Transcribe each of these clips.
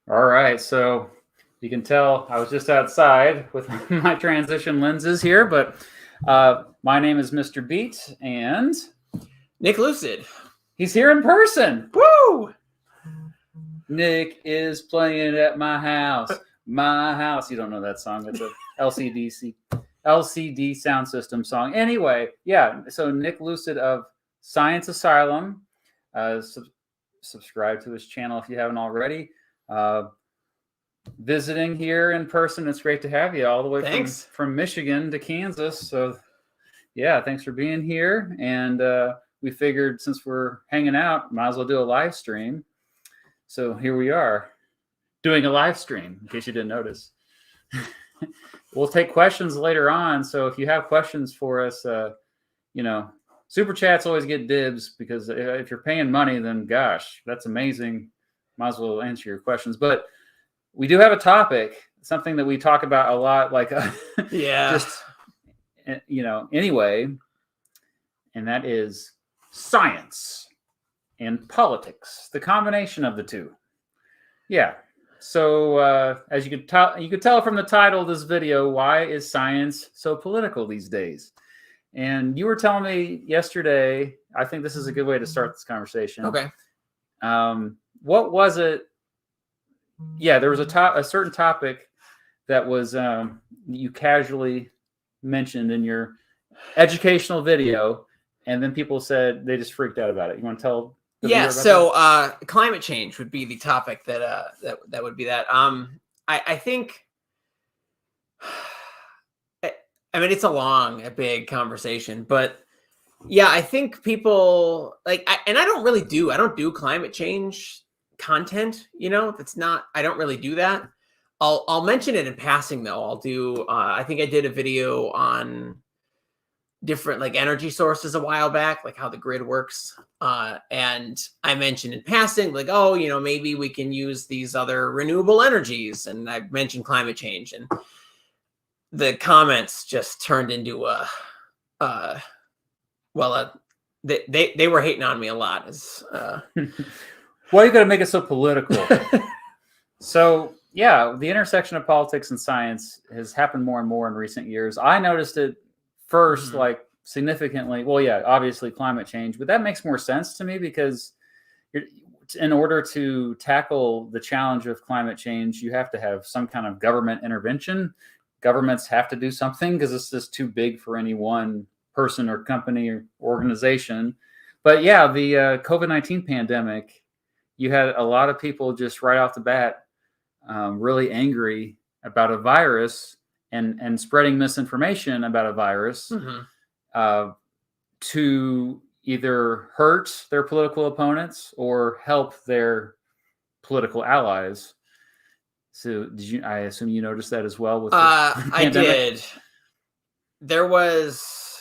All right, so you can tell I was just outside with my transition lenses here, but my name is Mr. Beat, and Nick Lucid. he's here in person. Woo! Nick is playing at my house. My house. You don't know that song? It's a LCD sound system song. Anyway, yeah. So Nick Lucid of Science Asylum. Subscribe to his channel if you haven't already. Visiting here in person. It's great to have you all the way from Michigan to Kansas. So, yeah, thanks for being here. And we figured since we're hanging out, might as well do a live stream. So here we are doing a live stream, in case you didn't notice. We'll take questions later on. So if you have questions for us, super chats always get dibs because if you're paying money, then gosh, that's amazing. Might as well answer your questions. But we do have a topic, something that we talk about a lot, like anyway, and that is science and politics, the combination of the two. Yeah. So as you could tell from the title of this video, why is science so political these days? And you were telling me yesterday, I think this is a good way to start this conversation. Okay. What was it? Yeah, there was a certain topic that was you casually mentioned in your educational video, and then people said they just freaked out about it. You want to tell? Yeah. So climate change would be the topic that would be that. I think. I mean, it's a big conversation, but yeah, I think people I don't do climate change content, I don't really do that. I'll mention it in passing though. I'll do, I think I did a video on different energy sources a while back, like how the grid works. And I mentioned in passing, maybe we can use these other renewable energies. And I mentioned climate change, and the comments just turned into they were hating on me a lot. Why you got to make it so political? So yeah, the intersection of politics and science has happened more and more in recent years. I noticed it first, significantly. Well, yeah, obviously climate change, but that makes more sense to me because in order to tackle the challenge of climate change, you have to have some kind of government intervention. Governments have to do something because it's just too big for any one person or company or organization. But yeah, the COVID-19 pandemic, you had a lot of people just right off the bat really angry about a virus and spreading misinformation about a virus to either hurt their political opponents or help their political allies. So I assume you noticed that as well with the I did. There was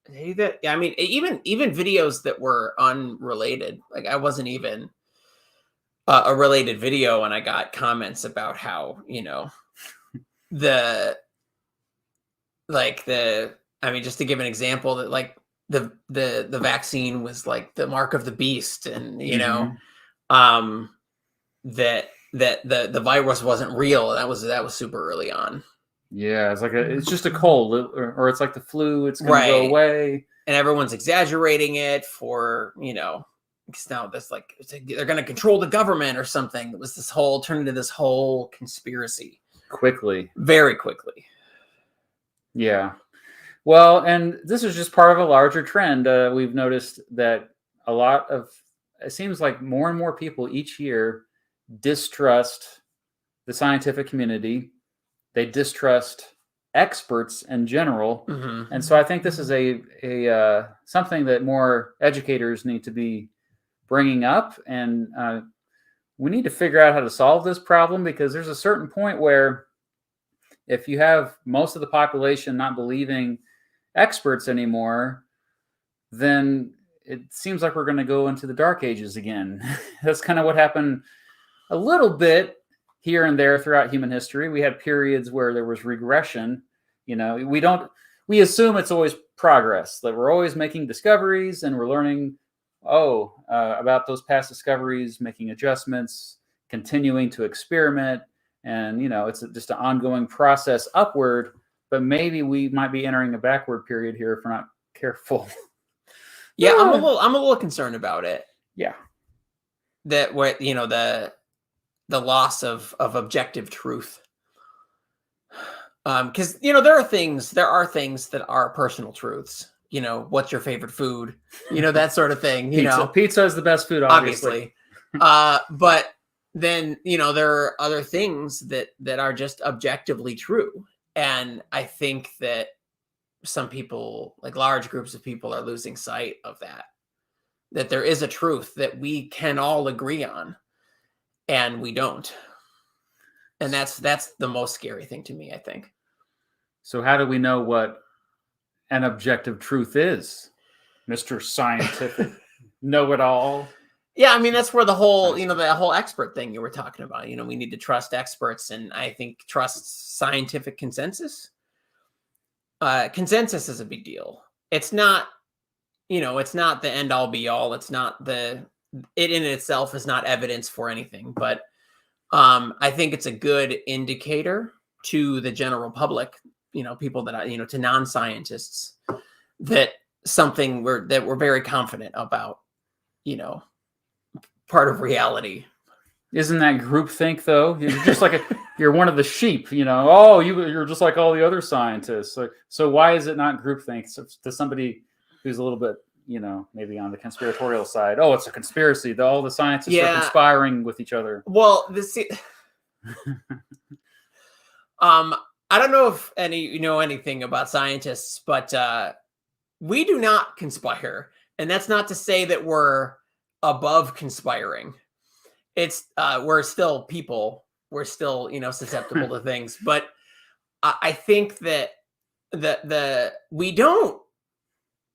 I mean, even videos that were unrelated. Like I wasn't even a related video, and I got comments about how, just to give an example, that the vaccine was like the mark of the beast, and that the virus wasn't real. That was super early on. Yeah, it's just a cold, or it's like the flu. It's going to go away, and everyone's exaggerating it for because now this they're going to control the government or something. It was turned into this whole conspiracy very quickly. Yeah, well, and this is just part of a larger trend. We've noticed that it seems like more and more people each year distrust the scientific community. They distrust experts in general. And so I think this is a something that more educators need to be bringing up, and we need to figure out how to solve this problem, because there's a certain point where if you have most of the population not believing experts anymore, then it seems like we're going to go into the dark ages again. That's kind of what happened a little bit here and there throughout human history. We had periods where there was regression. We assume it's always progress, that we're always making discoveries and we're learning about those past discoveries, making adjustments, continuing to experiment, and it's just an ongoing process upward. But maybe we might be entering a backward period here if we're not careful. Yeah, I'm a little concerned about it. Yeah, that where the loss of objective truth. Because there are things that are personal truths. What's your favorite food? That sort of thing. Pizza is the best food, obviously. But then there are other things that are just objectively true, and I think that some people, like large groups of people, are losing sight of that there is a truth that we can all agree on, and we don't. And that's the most scary thing to me, I think. So how do we know what an objective truth is, Mr. Scientific know-it-all? Yeah, I mean, that's where the whole, the whole expert thing you were talking about. We need to trust experts, and I think trust scientific consensus. Consensus is a big deal. It's not, it's not the end all be all. It's not it in itself is not evidence for anything, but I think it's a good indicator to the general public, people that to non-scientists, that something that we're very confident about, part of reality. Isn't that groupthink though? You're just like you're one of the sheep, Oh, you're just like all the other scientists. So why is it not groupthink? So to somebody who's a little bit, maybe on the conspiratorial side, oh, it's a conspiracy. All the scientists are conspiring with each other. Well, I don't know if you know anything about scientists, but we do not conspire, and that's not to say that we're above conspiring. It's we're still people. We're still susceptible to things, but I think that we don't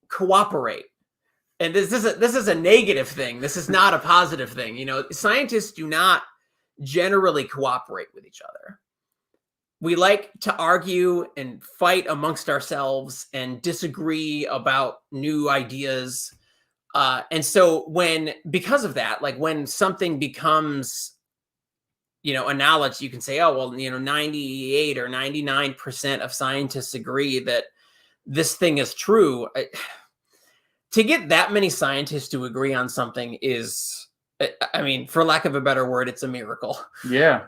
cooperate, and this is a negative thing. This is not a positive thing. Scientists do not generally cooperate with each other. We like to argue and fight amongst ourselves and disagree about new ideas. And so because of that, like when something becomes, a knowledge, you can say, oh, well, 98 or 99% of scientists agree that this thing is true. To get that many scientists to agree on something is, I mean, for lack of a better word, it's a miracle. Yeah.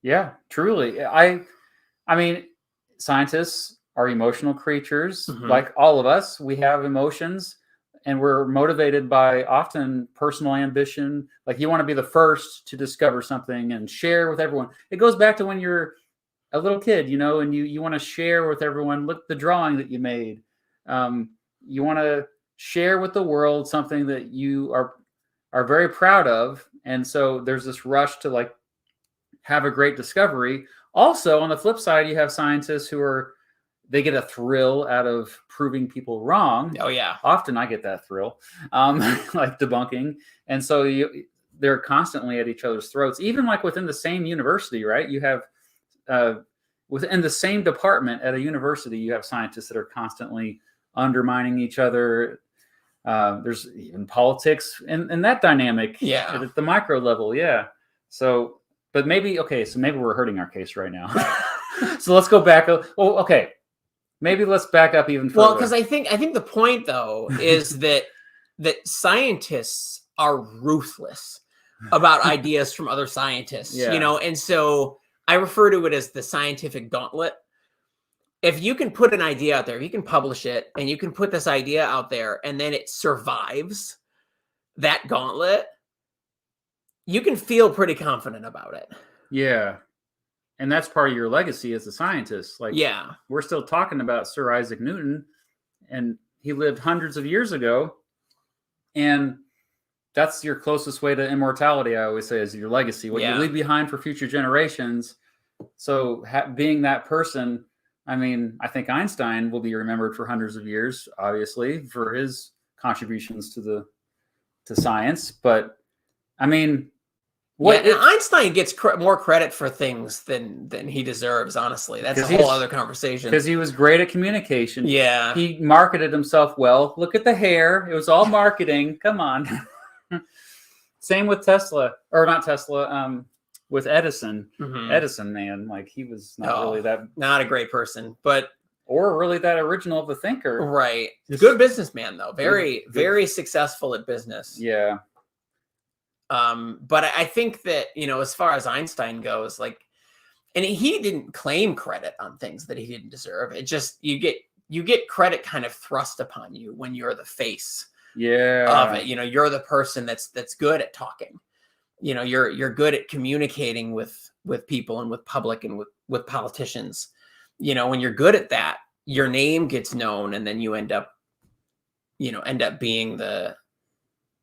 Yeah, truly. I mean, scientists are emotional creatures, like all of us. We have emotions, and we're motivated by often personal ambition. Like you want to be the first to discover something and share with everyone. It goes back to when you're a little kid, and you want to share with everyone. Look, the drawing that you made. You want to share with the world something that you are very proud of, and so there's this rush to have a great discovery. Also, on the flip side, you have scientists who they get a thrill out of proving people wrong. Oh yeah. Often I get that thrill, like debunking. And so they're constantly at each other's throats, even within the same university, right? You have, within the same department at a university, you have scientists that are constantly undermining each other. There's even politics and that dynamic at the micro level. Yeah. So, but maybe we're hurting our case right now. So let's go back. Well, okay. Maybe let's back up even further. Well, because I think the point though is that scientists are ruthless about ideas from other scientists, and so I refer to it as the scientific gauntlet. If you can put an idea out there, if you can publish it, and you can put this idea out there, and then it survives that gauntlet, you can feel pretty confident about it. Yeah. And that's part of your legacy as a scientist. We're still talking about Sir Isaac Newton, and he lived hundreds of years ago. And that's your closest way to immortality, I always say, is your legacy, what you leave behind for future generations. So being that person, I mean, I think Einstein will be remembered for hundreds of years, obviously, for his contributions to science. But I mean, Einstein gets more credit for things than he deserves. Honestly, that's a whole other conversation. Because he was great at communication. Yeah, he marketed himself well. Look at the hair; it was all marketing. Come on. Same with Tesla, or not Tesla. With Edison. Mhm. Edison, man, like he was not really that, not a great person, but or really that original of a thinker. right. Good businessman though. Very, Good. very successful at business. Yeah. But I think that, as far as Einstein goes, like, and he didn't claim credit on things that he didn't deserve. It just, you get credit kind of thrust upon you when you're the face of it. You're the person that's good at talking. You're good at communicating with people and with public and with politicians. When you're good at that, your name gets known, and then you end up being the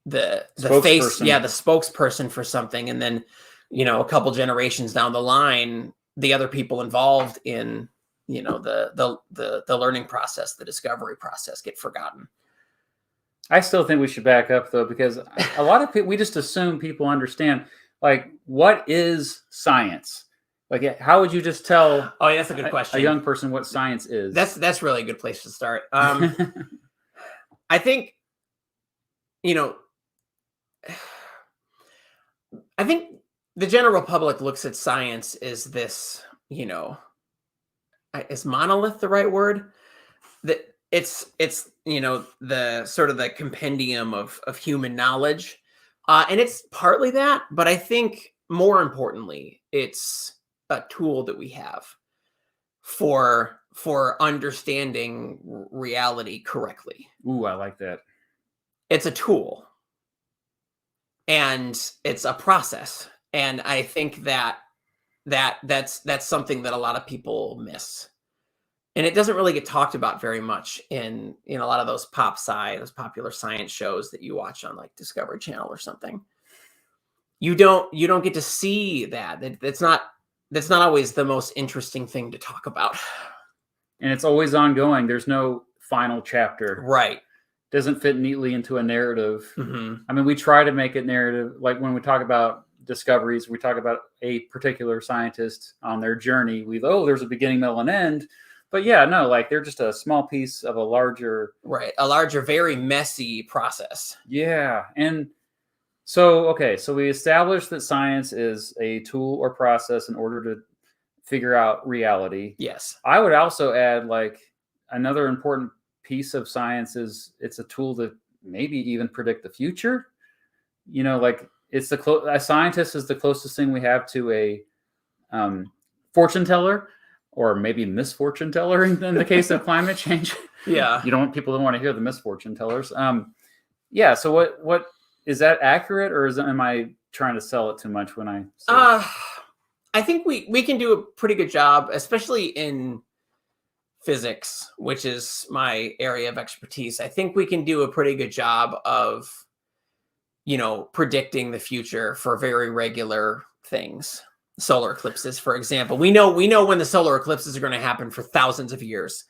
face, the spokesperson for something. And then, a couple generations down the line, the other people involved in, the learning process, the discovery process get forgotten. I still think we should back up though, because a lot of people, we just assume people understand, like, what is science? Like, how would you just tell? Oh, yeah, that's a good question. A young person what science is. That's really a good place to start. I think, I think the general public looks at science as this, is monolith the right word? That it's the sort of the compendium of human knowledge, and it's partly that, but I think more importantly, it's a tool that we have for understanding reality correctly. Ooh, I like that. It's a tool, and it's a process, and I think that's something that a lot of people miss. And it doesn't really get talked about very much in a lot of those those popular science shows that you watch on like Discovery Channel or something. You don't get to see that. That's not always the most interesting thing to talk about. And it's always ongoing. There's no final chapter. Right. Doesn't fit neatly into a narrative. Mm-hmm. I mean, we try to make it narrative. Like when we talk about discoveries, we talk about a particular scientist on their journey. There's a beginning, middle, and end. But yeah, no, like they're just a small piece of a larger, very messy process. Yeah. And so we established that science is a tool or process in order to figure out reality. Yes. I would also add, like, another important piece of science is it's a tool to maybe even predict the future. Like it's a scientist is the closest thing we have to a fortune teller. Or maybe misfortune teller in the case of climate change. Yeah. People don't want to hear the misfortune tellers. Yeah. So what is that accurate, or am I trying to sell it too much when I say I think we can do a pretty good job, especially in physics, which is my area of expertise. I think we can do a pretty good job of, predicting the future for very regular things. Solar eclipses, for example. We know when the solar eclipses are going to happen for thousands of years.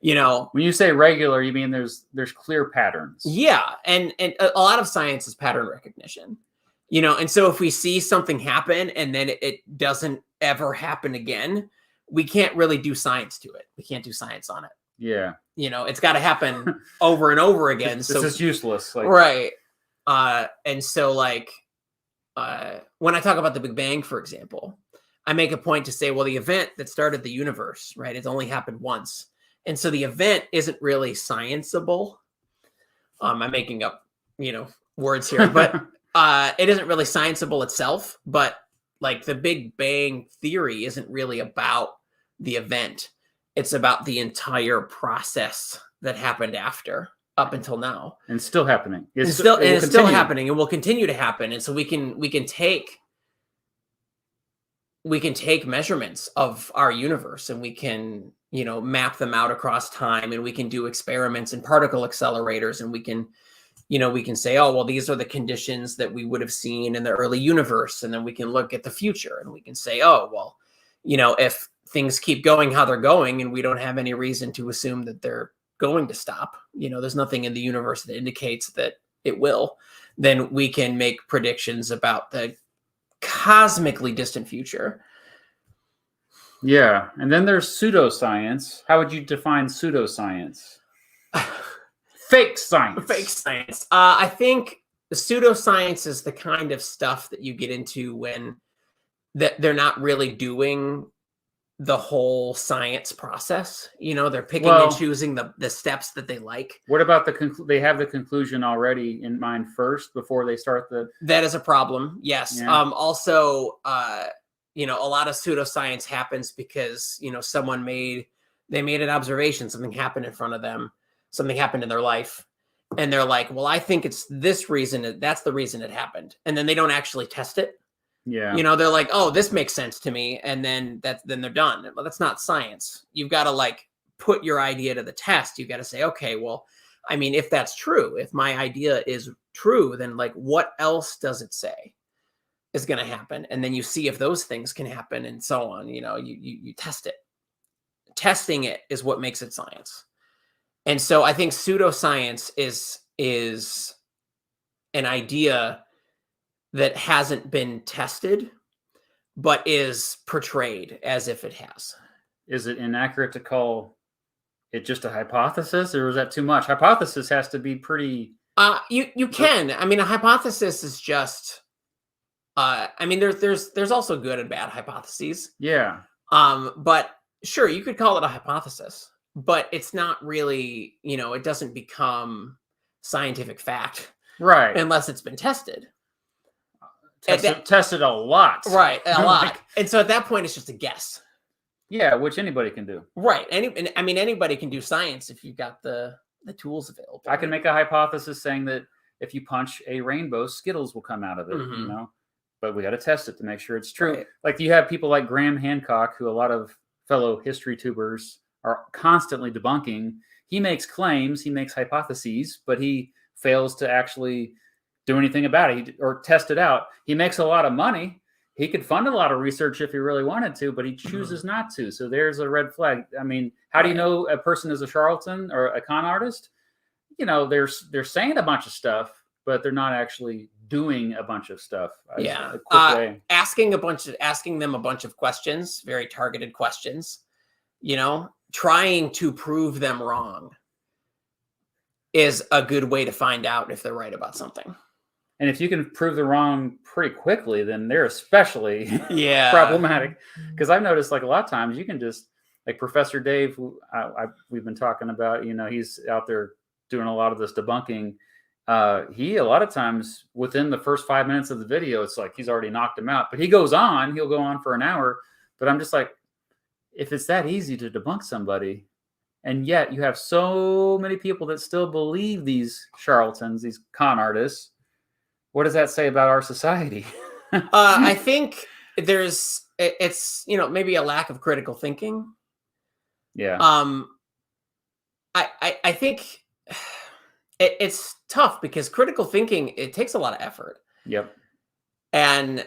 When you say regular, you mean there's clear patterns. Yeah, and a lot of science is pattern recognition. And so if we see something happen and then it doesn't ever happen again, we can't really do science to it. We can't do science on it. Yeah. It's got to happen over and over again. This is useless. Right. And so when I talk about the Big Bang, for example, I make a point to say, well, the event that started the universe, right, it's only happened once. And so the event isn't really scienceable. I'm making up, words here, but it isn't really scienceable itself. But like the Big Bang theory isn't really about the event. It's about the entire process that happened after, up until now, and still happening. It's still happening, and will continue to happen. And so we can take measurements of our universe, and we can map them out across time, and we can do experiments and particle accelerators, and we can say, oh well, these are the conditions that we would have seen in the early universe, and then we can look at the future, and we can say, oh well, if things keep going how they're going, and we don't have any reason to assume that they're going to stop, there's nothing in the universe that indicates that it will, then we can make predictions about the cosmically distant future. Yeah. And then there's pseudoscience. How would you define pseudoscience? Fake science. Fake science. I think the pseudoscience is the kind of stuff that you get into when they're not really doing the whole science process. They're picking and choosing the steps that they like. What about they have the conclusion already in mind first before they start That is a problem. Yes. Yeah. Also, a lot of pseudoscience happens because, someone made an observation, something happened in front of them, something happened in their life. And they're like, well, I think it's this reason. That's the reason it happened. And then they don't actually test it. Yeah. They're like, oh, this makes sense to me. And then they're done. Well, that's not science. You've got to put your idea to the test. You've got to say, okay, well, I mean, if that's true, if my idea is true, then what else does it say is going to happen? And then you see if those things can happen and so on. You test it. Testing it is what makes it science. And so I think pseudoscience is an idea that hasn't been tested, but is portrayed as if it has. Is it inaccurate to call it just a hypothesis, or is that too much? Hypothesis has to be pretty... You can. I mean, a hypothesis is just... there's also good and bad hypotheses. Yeah. But sure, you could call it a hypothesis, but it's not really, it doesn't become scientific fact. Right. Unless it's been tested. Tested a lot. Right, a lot. And so at that point, it's just a guess. Yeah, which anybody can do. Right. Anybody can do science if you've got the tools available. I can make a hypothesis saying that if you punch a rainbow, Skittles will come out of it, But we got to test it to make sure it's true. Right. You have people like Graham Hancock, who a lot of fellow history tubers are constantly debunking. He makes claims, he makes hypotheses, but he fails to actually do anything about it or test it out. He makes a lot of money. He could fund a lot of research if he really wanted to, but he chooses not to. So there's a red flag. I mean, how do you know a person is a charlatan or a con artist? They're saying a bunch of stuff, but they're not actually doing a bunch of stuff. Yeah. A quick way. Asking them a bunch of questions, very targeted questions, trying to prove them wrong is a good way to find out if they're right about something. And if you can prove them wrong pretty quickly, then they're especially problematic. Because I've noticed a lot of times you can just, Professor Dave, who we've been talking about, he's out there doing a lot of this debunking. He, a lot of times within the first 5 minutes of the video, it's like he's already knocked him out. But he'll go on for an hour. But I'm just like, if it's that easy to debunk somebody, and yet you have so many people that still believe these charlatans, these con artists, what does that say about our society? I think it's maybe a lack of critical thinking. Yeah. I think it's tough because critical thinking, it takes a lot of effort. Yep. And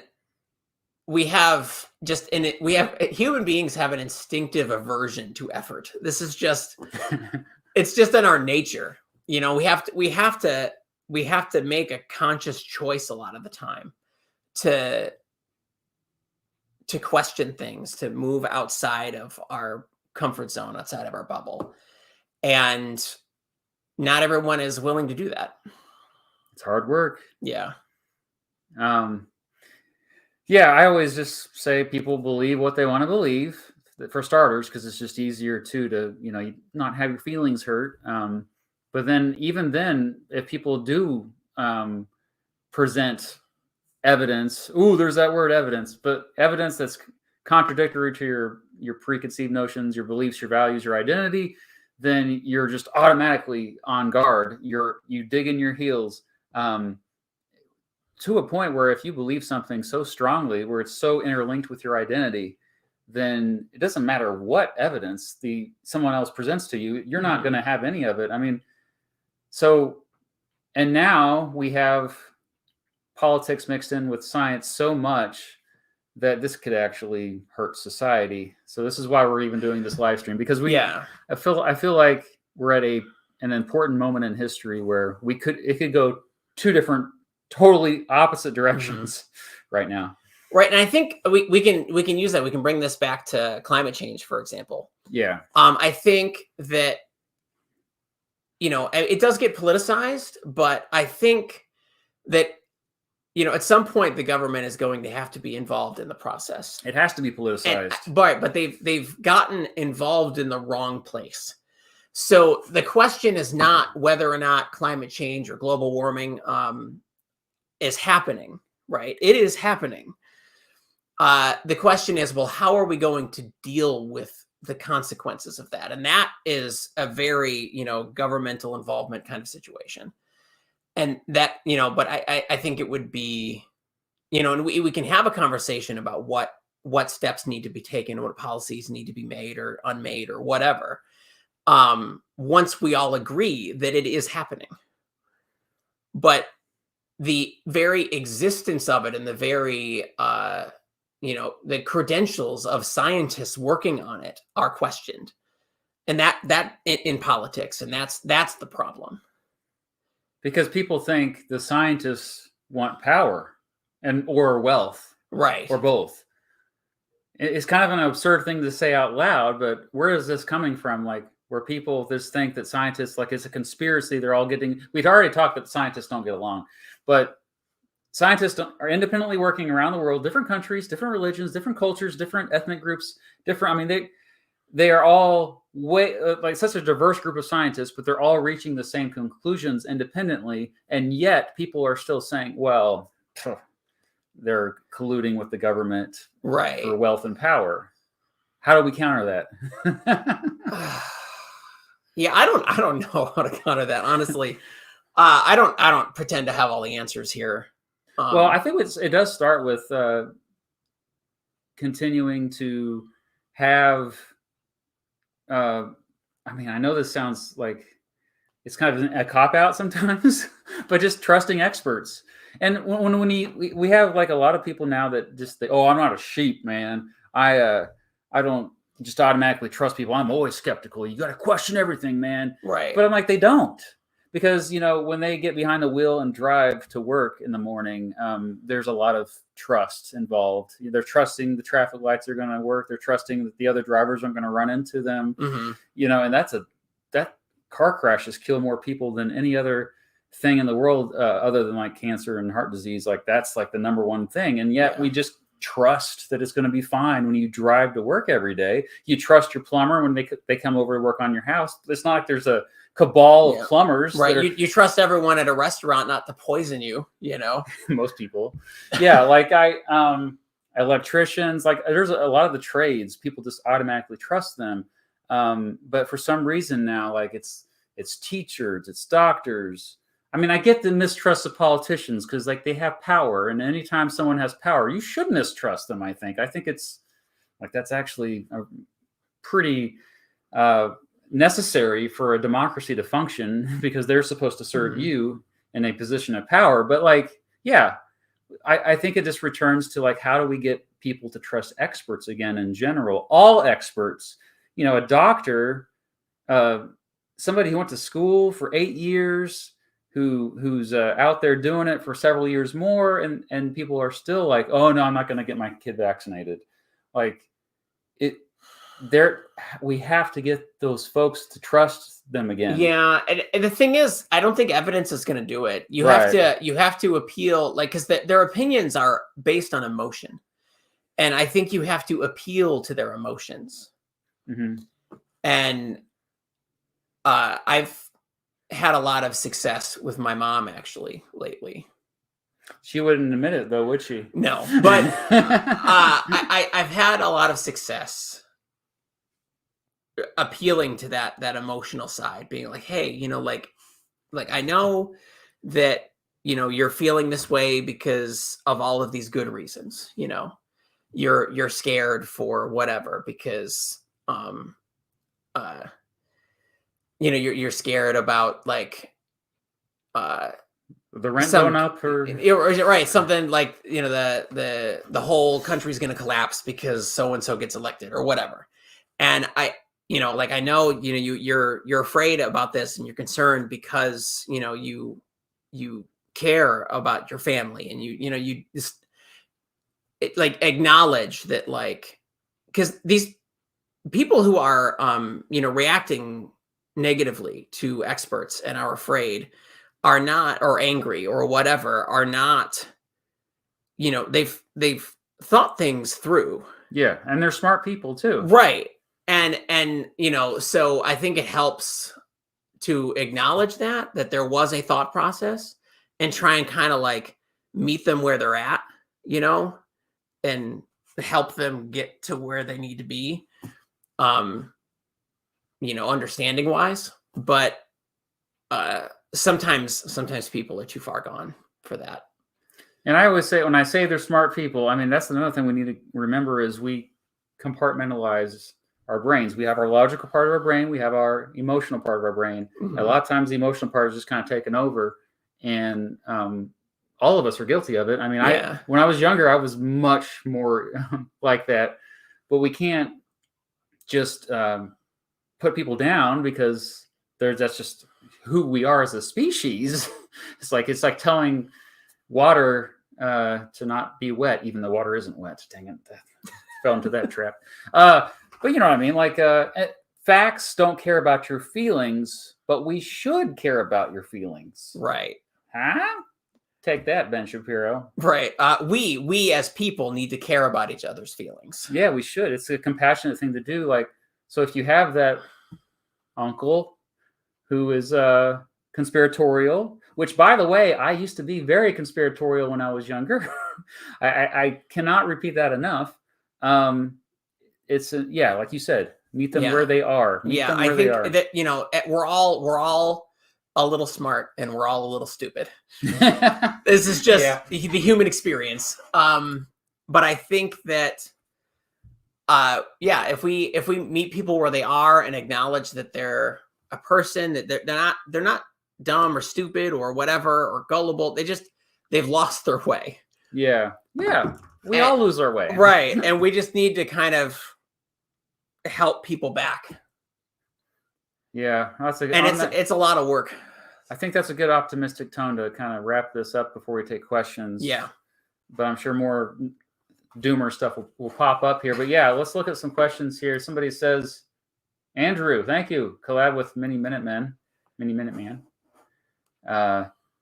human beings have an instinctive aversion to effort. This is just, it's just in our nature. We have to make a conscious choice a lot of the time to question things, to move outside of our comfort zone, outside of our bubble. And not everyone is willing to do that. It's hard work. Yeah. Yeah, I always just say people believe what they want to believe, for starters, because it's just easier to not have your feelings hurt. But then, even then, if people do present evidence, there's that word evidence, but evidence that's contradictory to your preconceived notions, your beliefs, your values, your identity, then you're just automatically on guard. You dig in your heels. To a point where if you believe something so strongly, where it's so interlinked with your identity, then it doesn't matter what evidence someone else presents to you, you're not going to have any of it. I mean, and now we have politics mixed in with science so much that this could actually hurt society. So this is why we're even doing this live stream, because I feel like we're at an important moment in history where it could go two different, totally opposite directions right now. Right. And I think we can use that. We can bring this back to climate change, for example. Yeah. I think that, it does get politicized, but I think that, at some point the government is going to have to be involved in the process. It has to be politicized. But they've gotten involved in the wrong place. So the question is not whether or not climate change or global warming is happening, right? It is happening. The question is, well, how are we going to deal with the consequences of that? And that is a very, governmental involvement kind of situation. And that, but I think it would be, and we can have a conversation about what steps need to be taken, what policies need to be made or unmade or whatever. Once we all agree that it is happening. But the very existence of it and the very, the credentials of scientists working on it are questioned. And that in politics, and that's the problem. Because people think the scientists want power or wealth, right, or both. It's kind of an absurd thing to say out loud, but where is this coming from? Like, where people just think that scientists, like, it's a conspiracy. They're all getting. We've already talked that scientists don't get along, but scientists are independently working around the world, different countries, different religions, different cultures, different ethnic groups, different. I mean, they are all like such a diverse group of scientists, but they're all reaching the same conclusions independently. And yet people are still saying, well, they're colluding with the government, right, for wealth and power. How do we counter that? Yeah, I don't know how to counter that, honestly. I don't pretend to have all the answers here. Well, I think it does start with continuing to have. I mean, I know this sounds like it's kind of a cop-out sometimes, but just trusting experts. And when we have like a lot of people now that just think, oh, I'm not a sheep, man. I don't just automatically trust people. I'm always skeptical. You got to question everything, man. Right. But I'm like, they don't. Because, when they get behind the wheel and drive to work in the morning, there's a lot of trust involved. They're trusting the traffic lights are going to work. They're trusting that the other drivers aren't going to run into them. Mm-hmm. And that car crashes kill more people than any other thing in the world, other than like cancer and heart disease. Like, that's like the number one thing. And yet we just trust that it's going to be fine when you drive to work every day. You trust your plumber when they come over to work on your house. It's not like there's a cabal of plumbers, right? You trust everyone at a restaurant not to poison you. Most people, like electricians, like there's a lot of the trades, people just automatically trust them. But for some reason now, like it's teachers, it's doctors. I mean, I get the mistrust of politicians because like they have power, and anytime someone has power, you should mistrust them. I think it's like that's actually a pretty necessary for a democracy to function, because they're supposed to serve you in a position of power. But like, I think it just returns to like, how do we get people to trust experts again in general? All experts, a doctor, somebody who went to school for 8 years, who's out there doing it for several years more, and people are still like, oh no, I'm not going to get my kid vaccinated. Like we have to get those folks to trust them again. Yeah, and the thing is, I don't think evidence is going to do it. You have to appeal, like, because their opinions are based on emotion, and I think you have to appeal to their emotions. Mm-hmm. And I've had a lot of success with my mom actually lately. She wouldn't admit it though, would she? No, but I've had a lot of success appealing to that emotional side, being like, hey, like I know that you're feeling this way because of all of these good reasons. You're scared for whatever because you're scared about like the rent going up, or right, something like the whole country's going to collapse because so and so gets elected or whatever. And I know you're afraid about this and you're concerned because you care about your family, and you just like acknowledge that, like, because these people who are reacting negatively to experts and are afraid are not, or angry or whatever, are not, they've thought things through. Yeah, and they're smart people too. Right. And so I think it helps to acknowledge that there was a thought process, and try and kind of like meet them where they're at, and help them get to where they need to be, understanding wise. But sometimes people are too far gone for that. And I always say, when I say they're smart people, I mean, that's another thing we need to remember is we compartmentalize our brains. We have our logical part of our brain. We have our emotional part of our brain. Mhm. A lot of times the emotional part is just kind of taken over, and all of us are guilty of it. I mean, Yeah. when I was younger, I was much more like that, but we can't just put people down because that's just who we are as a species. It's like telling water to not be wet, even though water isn't wet. Dang it. Fell into that trap. But you know what I mean? Like, facts don't care about your feelings, but we should care about your feelings. Right. Huh? Take that, Ben Shapiro. Right. We as people need to care about each other's feelings. Yeah, we should. It's a compassionate thing to do. Like, so if you have that uncle who is conspiratorial, which, by the way, I used to be very conspiratorial when I was younger. I cannot repeat that enough. It's like you said, meet them where they are. Meet them where I think that we're all a little smart and we're all a little stupid. This is just the human experience. But I think that if we meet people where they are and acknowledge that they're a person, that they're not dumb or stupid or whatever or gullible, they've lost their way. Yeah. We all lose our way. Right. And we just need to kind of help people back. Yeah. It's a lot of work. I think that's a good optimistic tone to kind of wrap this up before we take questions. Yeah. But I'm sure more doomer stuff will pop up here. But yeah, let's look at some questions here. Somebody says, Andrew, thank you. Collab with Mini Minuteman.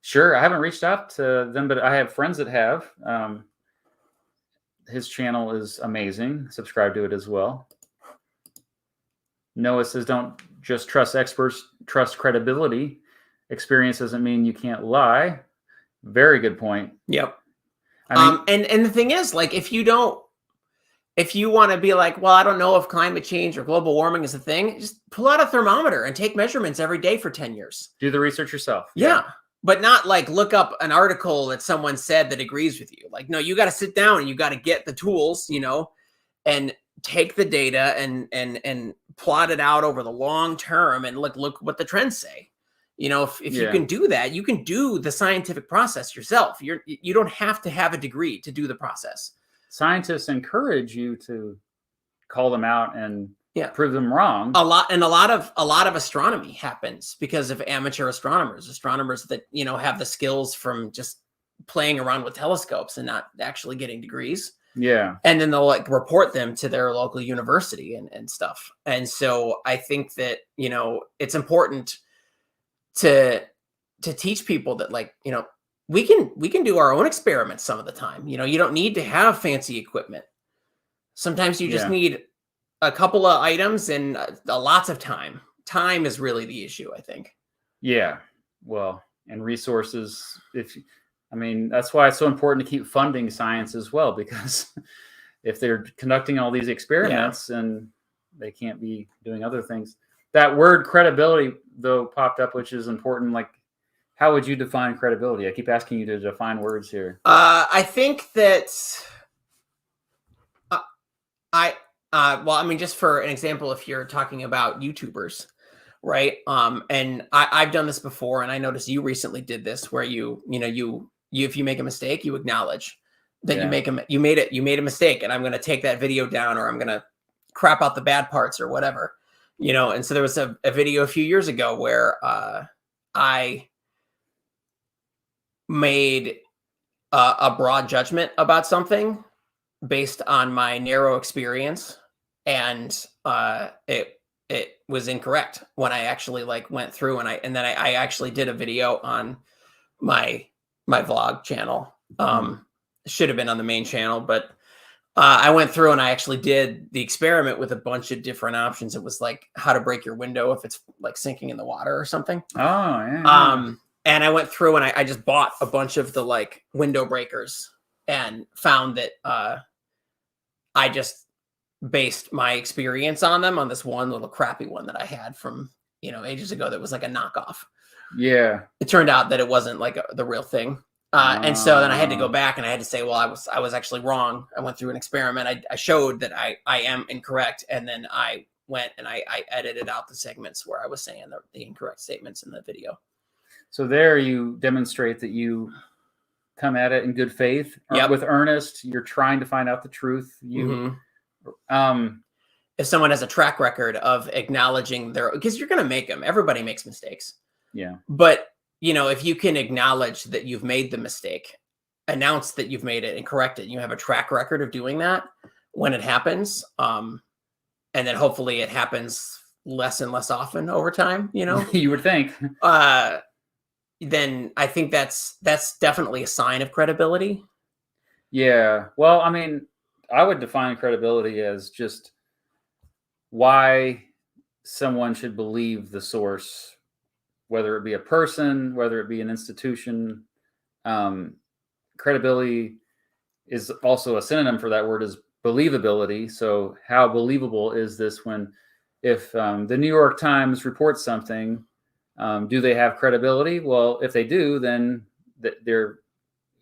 Sure. I haven't reached out to them, but I have friends that have. His channel is amazing. Subscribe to it as well. Noah says, don't just trust experts, trust credibility. Experience doesn't mean you can't lie. Very good point. Yep. I mean, and the thing is, like, if you want to be like, well, I don't know if climate change or global warming is a thing, just pull out a thermometer and take measurements every day for 10 years. Do the research yourself. Yeah. But not like look up an article that someone said that agrees with you. Like, no, you got to sit down and you got to get the tools, and take the data and plot it out over the long term and look what the trends say. If you can do that, you can do the scientific process yourself. You don't have to have a degree to do the process. Scientists encourage you to call them out and prove them wrong. A lot of astronomy happens because of amateur astronomers that have the skills from just playing around with telescopes and not actually getting degrees. Yeah. And then they'll report them to their local university and stuff. And so I think that, it's important to teach people that, we can do our own experiments some of the time. You don't need to have fancy equipment. Sometimes you just need a couple of items and lots of time. Time is really the issue, I think. Yeah. Well, and resources. That's why it's so important to keep funding science as well, because if they're conducting all these experiments and they can't be doing other things. That word credibility, though, popped up, which is important. Like, how would you define credibility? I keep asking you to define words here. I think that just for an example, if you're talking about YouTubers, right? And I've done this before, and I noticed you recently did this, where you if you make a mistake, you acknowledge that you made a mistake, and I'm going to take that video down, or I'm going to crap out the bad parts or whatever. And so there was a video a few years ago where I made a broad judgment about something based on my narrow experience, and it was incorrect when I actually went through and then I actually did a video on my vlog channel. Should have been on the main channel, but I went through and I actually did the experiment with a bunch of different options. It was like how to break your window if it's like sinking in the water or something. Oh, yeah. And I went through and I just bought a bunch of the like window breakers and found that I just based my experience on them on this one little crappy one that I had from, ages ago that was like a knockoff. Yeah. It turned out that it wasn't like the real thing. And so then I had to go back and I had to say, well, I was actually wrong. I went through an experiment. I showed that I am incorrect. And then I went and I edited out the segments where I was saying the incorrect statements in the video. So there you demonstrate that you come at it in good faith, with earnest. You're trying to find out the truth. If someone has a track record of acknowledging because you're going to make them, everybody makes mistakes. Yeah. But if you can acknowledge that you've made the mistake, announce that you've made it and correct it, you have a track record of doing that when it happens. And then hopefully it happens less and less often over time, You would think. Then I think that's definitely a sign of credibility. Yeah. Well, I mean, I would define credibility as just why someone should believe the source, whether it be a person, whether it be an institution. Credibility is also a synonym for that word is believability. So how believable is this if the New York Times reports something, do they have credibility? Well, if they do, then their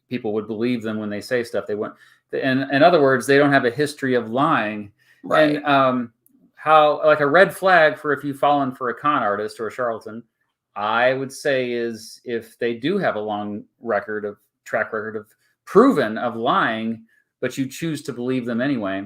people would believe them when they say stuff. They won't. In other words, they don't have a history of lying. Right. And how like a red flag for if you've fallen for a con artist or a charlatan, I would say is if they do have a long track record of proven of lying, but you choose to believe them anyway.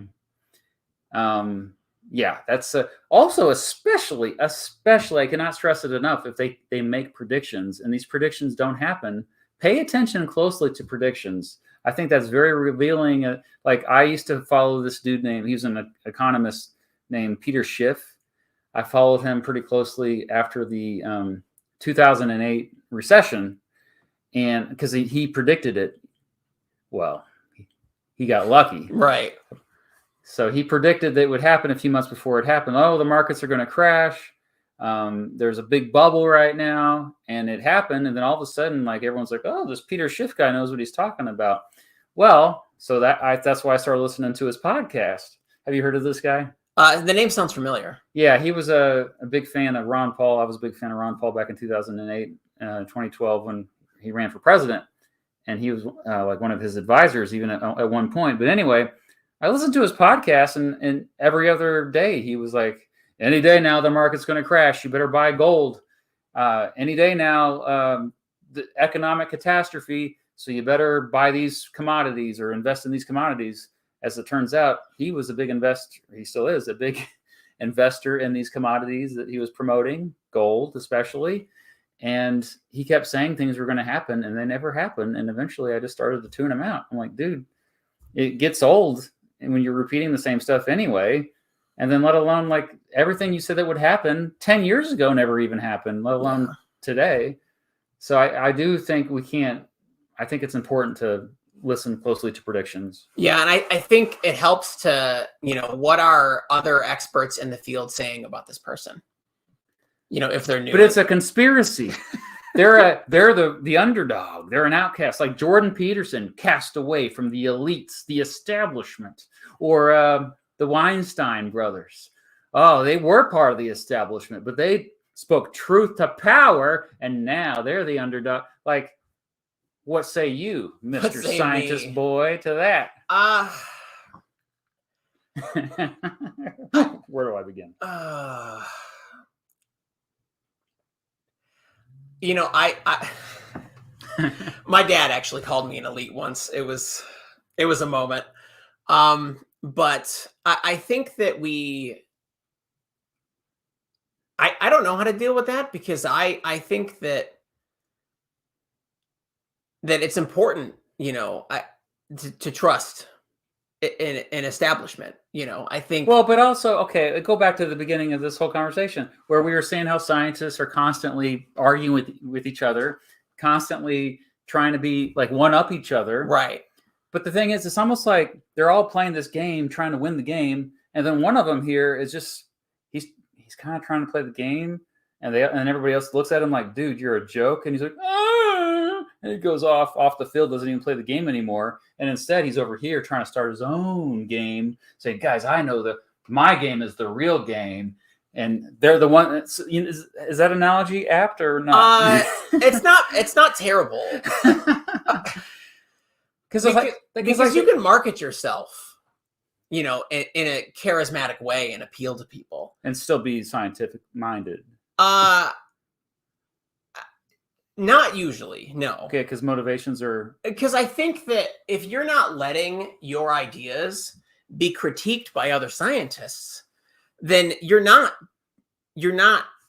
Yeah, that's also especially I cannot stress it enough. If they make predictions and these predictions don't happen, pay attention closely to predictions. I think that's very revealing. Like I used to follow this dude he was an economist named Peter Schiff. I followed him pretty closely after the 2008 recession, and because he predicted it. Well, he got lucky. Right. So he predicted that it would happen a few months before it happened. Oh, the markets are going to crash. There's a big bubble right now. And it happened. And then all of a sudden, like everyone's like, oh, this Peter Schiff guy knows what he's talking about. Well, so that's why I started listening to his podcast. Have you heard of this guy? The name sounds familiar. Yeah, he was a big fan of Ron Paul. I was a big fan of Ron Paul back in 2008, 2012 when he ran for president. And he was like one of his advisors even at one point. But anyway, I listened to his podcast and every other day he was like, any day now the market's going to crash. You better buy gold. Any day now, the economic catastrophe. So you better buy these commodities or invest in these commodities. As it turns out, he was a big investor. He still is a big investor in these commodities that he was promoting, gold especially. And he kept saying things were going to happen and they never happened. And eventually I just started to tune him out. I'm like, dude, it gets old when you're repeating the same stuff anyway. And then let alone like everything you said that would happen 10 years ago never even happened, let alone today. So I do think I think it's important to listen closely to predictions. Yeah. And I think it helps to, what are other experts in the field saying about this person? If they're new. But it's a conspiracy. They're the underdog. They're an outcast, like Jordan Peterson, cast away from the elites, the establishment, or the Weinstein brothers. Oh, they were part of the establishment, but they spoke truth to power, and now they're the underdog. Like, what say you, Mr. Scientist Boy, to that? Where do I begin? I my dad actually called me an elite once. It was a moment. But I think that I don't know how to deal with that because I think that it's important, to trust an establishment, I think. Well, but also, okay, go back to the beginning of this whole conversation where we were saying how scientists are constantly arguing with each other. constantly trying to be like one up each other. Right. But the thing is, it's almost like they're all playing this game, trying to win the game, and then one of them here is just he's kind of trying to play the game, and everybody else looks at him like, dude, you're a joke, and he's like, ah! And he goes off the field, doesn't even play the game anymore, and instead he's over here trying to start his own game, saying, guys, I know that my game is the real game. And they're the one. Is that analogy apt or not? It's not terrible. Because you can market yourself, in a charismatic way and appeal to people, and still be scientific minded. Not usually, no. Okay, because motivations are. Because I think that if you're not letting your ideas be critiqued by other scientists, then you're not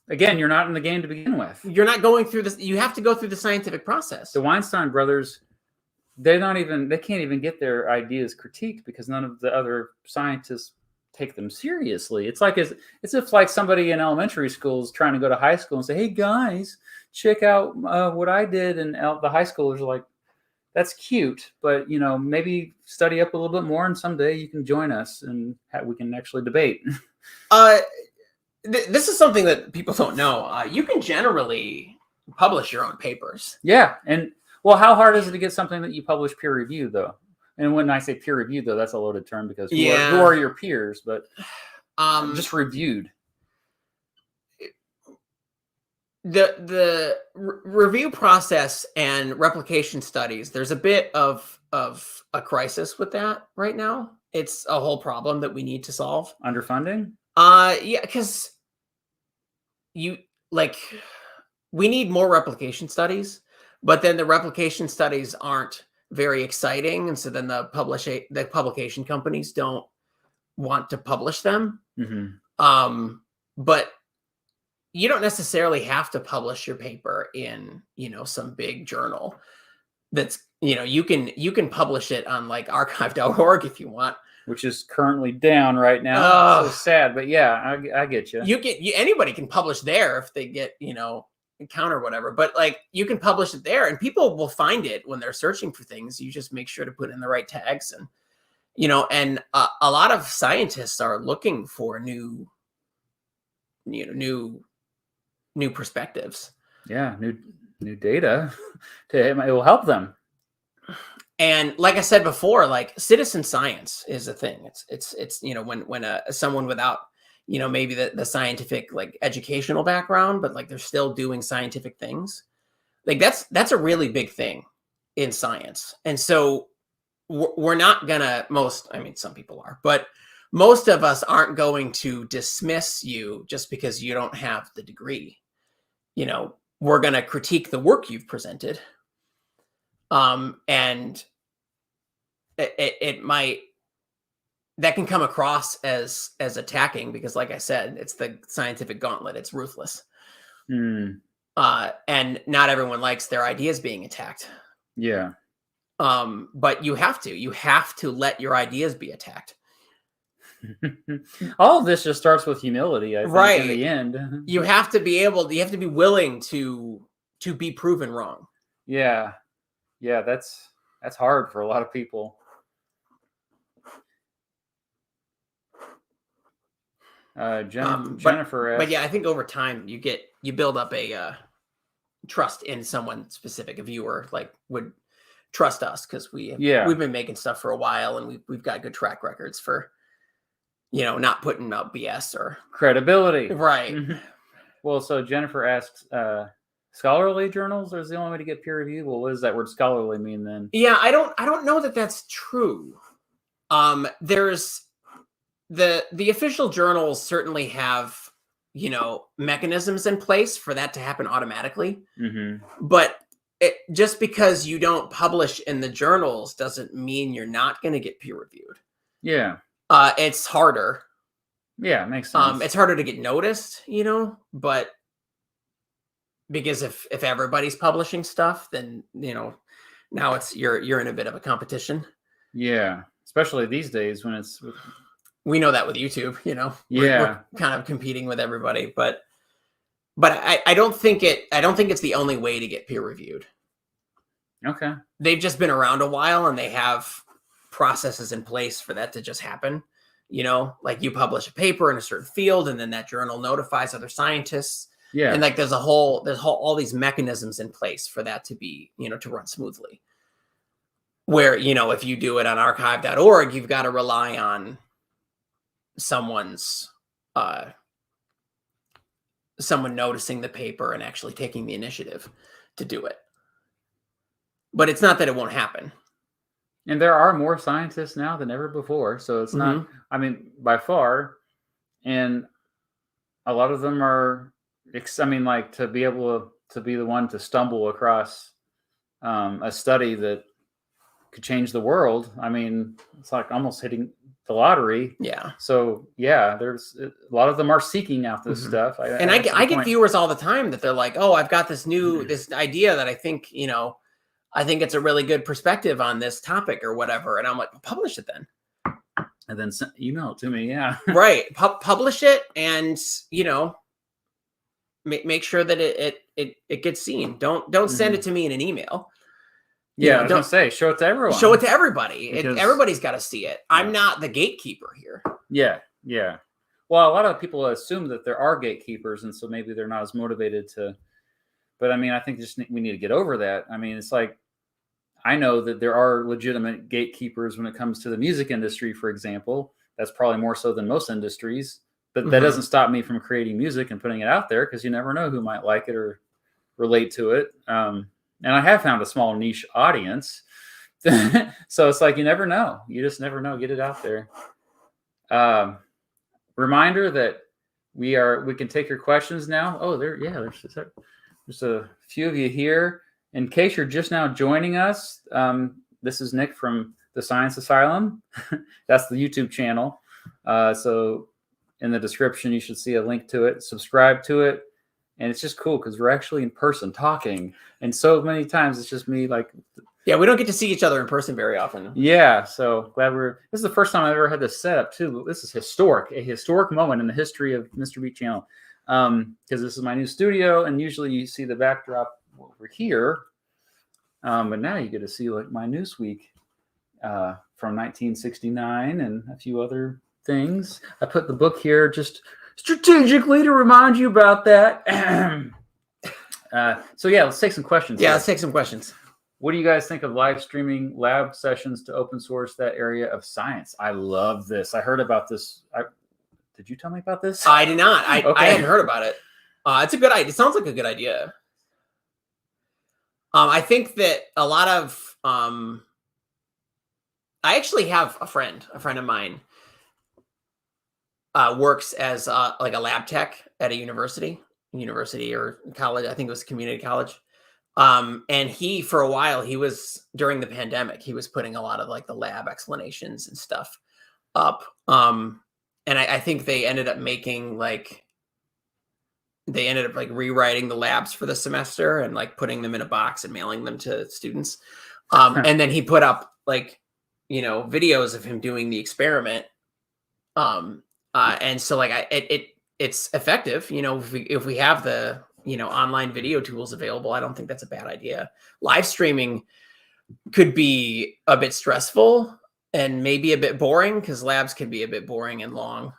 again, you're not in the game to begin with. You're not going through this. You have to go through the scientific process. The Weinstein brothers, they can't even get their ideas critiqued because none of the other scientists take them seriously. It's if like somebody in elementary school is trying to go to high school and say, hey guys, check out what I did. And the high schoolers are like, that's cute, but maybe study up a little bit more and someday you can join us and we can actually debate. This is something that people don't know. You can generally publish your own papers. Yeah. And well, how hard is it to get something that you publish peer reviewed though? And when I say peer reviewed though, that's a loaded term because who are your peers, but just reviewed. The review process and replication studies, there's a bit of a crisis with that right now. It's a whole problem that we need to solve. Underfunding? Yeah, because we need more replication studies, but then the replication studies aren't very exciting, and so then the publication companies don't want to publish them. Mm-hmm. But you don't necessarily have to publish your paper in some big journal. That's you can publish it on like archive.org if you want, which is currently down right now. So sad, but yeah, I get you. Anybody can publish there if they get encounter whatever, but like you can publish it there and people will find it when they're searching for things. You just make sure to put in the right tags, and and a lot of scientists are looking for new perspectives. Yeah, new data. It will help them. And like I said before, like citizen science is a thing. It's when someone without maybe the scientific like educational background, but like they're still doing scientific things. Like that's a really big thing in science. And so we're not gonna some people are, but most of us aren't going to dismiss you just because you don't have the degree. We're going to critique the work you've presented. And that can come across as attacking because, like I said, it's the scientific gauntlet. It's ruthless. And not everyone likes their ideas being attacked. Yeah. But you have to let your ideas be attacked. All of this just starts with humility, I think, right. In the end. You have to be willing to be proven wrong. Yeah. Yeah, that's hard for a lot of people. Jennifer asked, but yeah, I think over time you build up a trust in someone specific. A viewer like would trust us because we've been making stuff for a while and we've got good track records for not putting up BS or credibility. Right. Well, so Jennifer asks, scholarly journals is the only way to get peer reviewed. Well, what does that word scholarly mean then? Yeah, I don't know that that's true. There's the official journals certainly have, mechanisms in place for that to happen automatically. Mm-hmm. But just because you don't publish in the journals doesn't mean you're not going to get peer reviewed. Yeah. It's harder. Yeah, it makes sense. It's harder to get noticed, but because if everybody's publishing stuff, then, now you're in a bit of a competition. Yeah. Especially these days when we know that with YouTube, we're kind of competing with everybody, but I don't think it's the only way to get peer reviewed. Okay. They've just been around a while and they have processes in place for that to just happen. You know, like you publish a paper in a certain field and then that journal notifies other scientists. Yeah. And like there's all these mechanisms in place for that to be, you know, to run smoothly. Where, you know, if you do it on archive.org, you've got to rely on someone's someone noticing the paper and actually taking the initiative to do it. But it's not that it won't happen. And there are more scientists now than ever before. So it's not, I mean, by far. And a lot of them are, I mean, like to be able to be the one to stumble across a study that could change the world. I mean, it's like almost hitting the lottery. Yeah. So yeah, there's a lot of them are seeking out this stuff. I get viewers all the time that they're like, "Oh, I've got this this idea that I think, you know, I think it's a really good perspective on this topic or whatever." And I'm like, "Publish it then." And then email it to me. Yeah. Right. Publish it, and you know, make sure that it gets seen. Don't send it to me in an email. Yeah, I was gonna say, show it to everyone. Show it to everybody. Everybody's got to see it. I'm not the gatekeeper here. Yeah, yeah. Well, a lot of people assume that there are gatekeepers, and so maybe they're not as motivated to. But I mean, I think we need to get over that. I mean, it's like I know that there are legitimate gatekeepers when it comes to the music industry, for example. That's probably more so than most industries. But that doesn't stop me from creating music and putting it out there because you never know who might like it or relate to it. And I have found a small niche audience. So it's like, you never know. You just never know. Get it out there. Reminder that we can take your questions now. Oh, there's a few of you here. In case you're just now joining us, this is Nick from the Science Asylum. That's the YouTube channel. So in the description, you should see a link to it. Subscribe to it. And it's just cool because we're actually in person talking. And so many times it's just me like... Yeah, we don't get to see each other in person very often. Yeah, so glad this is the first time I've ever had this set up too. This is a historic moment in the history of Mr. Beat Channel. Because this is my new studio, and usually you see the backdrop over here. But now you get to see like my Newsweek from 1969 and a few other things. I put the book here just strategically to remind you about that. So yeah, let's take some questions. Yeah, let's take some questions. What do you guys think of live streaming lab sessions to open source that area of science? I love this. I heard about this. Did you tell me about this? I did not. I hadn't heard about it. It's a good idea. It sounds like a good idea. I think that a lot of I actually have a friend of mine works as like a lab tech at a university or college. I think it was community college. And he, for a while, during the pandemic, he was putting a lot of like the lab explanations and stuff up. And I think they ended up rewriting the labs for the semester and like putting them in a box and mailing them to students. And then he put up like, you know, videos of him doing the experiment. And so like it's effective, you know, if we have the, you know, online video tools available, I don't think that's a bad idea. Live streaming could be a bit stressful and maybe a bit boring because labs can be a bit boring and long.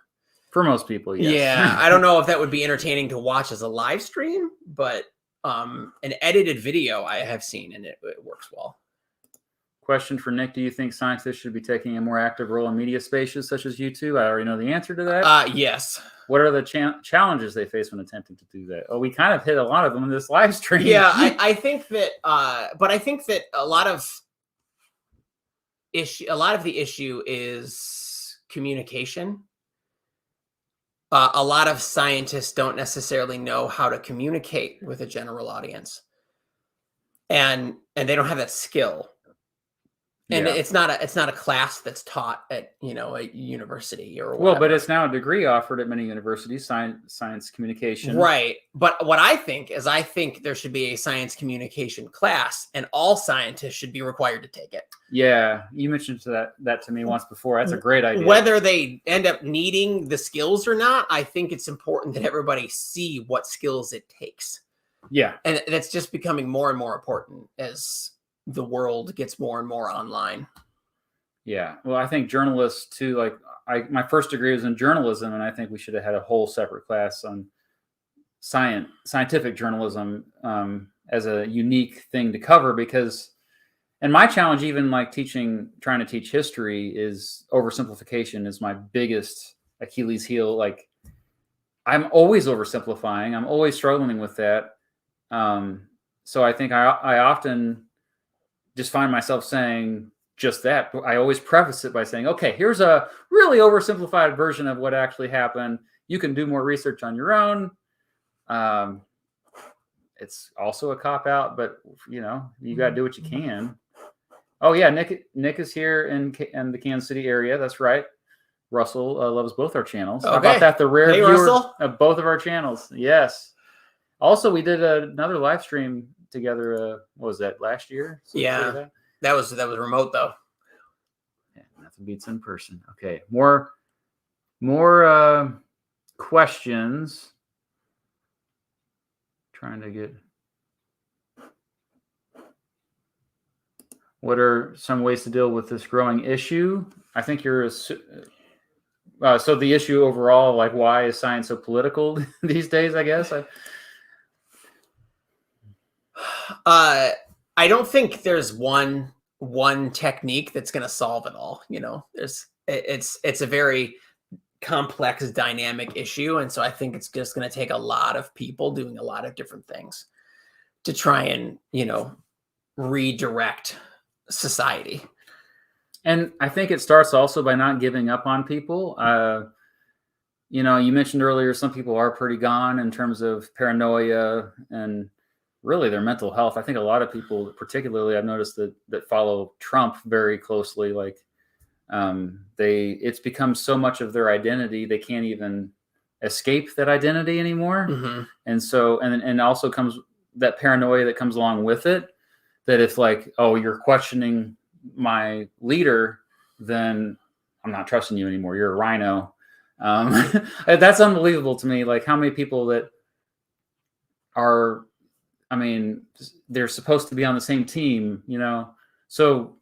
For most people, yes. Yeah, I don't know if that would be entertaining to watch as a live stream, but an edited video I have seen and it works well. Question for Nick. Do you think scientists should be taking a more active role in media spaces such as YouTube? I already know the answer to that. Yes. What are the challenges they face when attempting to do that? Oh, we kind of hit a lot of them in this live stream. Yeah, I think that, but I think that a lot of the issue is communication. A lot of scientists don't necessarily know how to communicate with a general audience, and they don't have that skill. And it's not a class that's taught at, you know, a university or whatever. Well, but it's now a degree offered at many universities, science communication. Right. But what I think there should be a science communication class and all scientists should be required to take it. Yeah. You mentioned that to me once before. That's a great idea. Whether they end up needing the skills or not, I think it's important that everybody see what skills it takes. Yeah. And that's just becoming more and more important as the world gets more and more online. Yeah. Well, I think journalists too, like my first degree was in journalism, and I think we should have had a whole separate class on scientific journalism as a unique thing to cover, because, and my challenge, even like trying to teach history, is oversimplification is my biggest Achilles heel. Like, I'm always oversimplifying. I'm always struggling with that. So I think I often just find myself saying just that. I always preface it by saying, okay, here's a really oversimplified version of what actually happened. You can do more research on your own. It's also a cop out, but you got to do what you can. Oh yeah, Nick is here in the Kansas City area. That's right. Russell loves both our channels. Okay. How about that? The rare viewer Russell. Of both of our channels. Yes. Also, we did another live stream together. What was that, last year? Yeah. That was remote though. Yeah, nothing beats in person. Okay. More questions. Trying to get. What are some ways to deal with this growing issue? I think you're so the issue overall, like, why is science so political these days? I guess. I don't think there's one technique that's going to solve it all. It's a very complex, dynamic issue, and so I think it's just going to take a lot of people doing a lot of different things to try and redirect society. And I think it starts also by not giving up on people. You mentioned earlier some people are pretty gone in terms of paranoia and really their mental health. I think a lot of people, particularly I've noticed that follow Trump very closely, like it's become so much of their identity, they can't even escape that identity anymore. Mm-hmm. And so, and also comes that paranoia that comes along with it, that if like, oh, you're questioning my leader, then I'm not trusting you anymore. You're a rhino. That's unbelievable to me. Like, how many people that are, they're supposed to be on the same team, so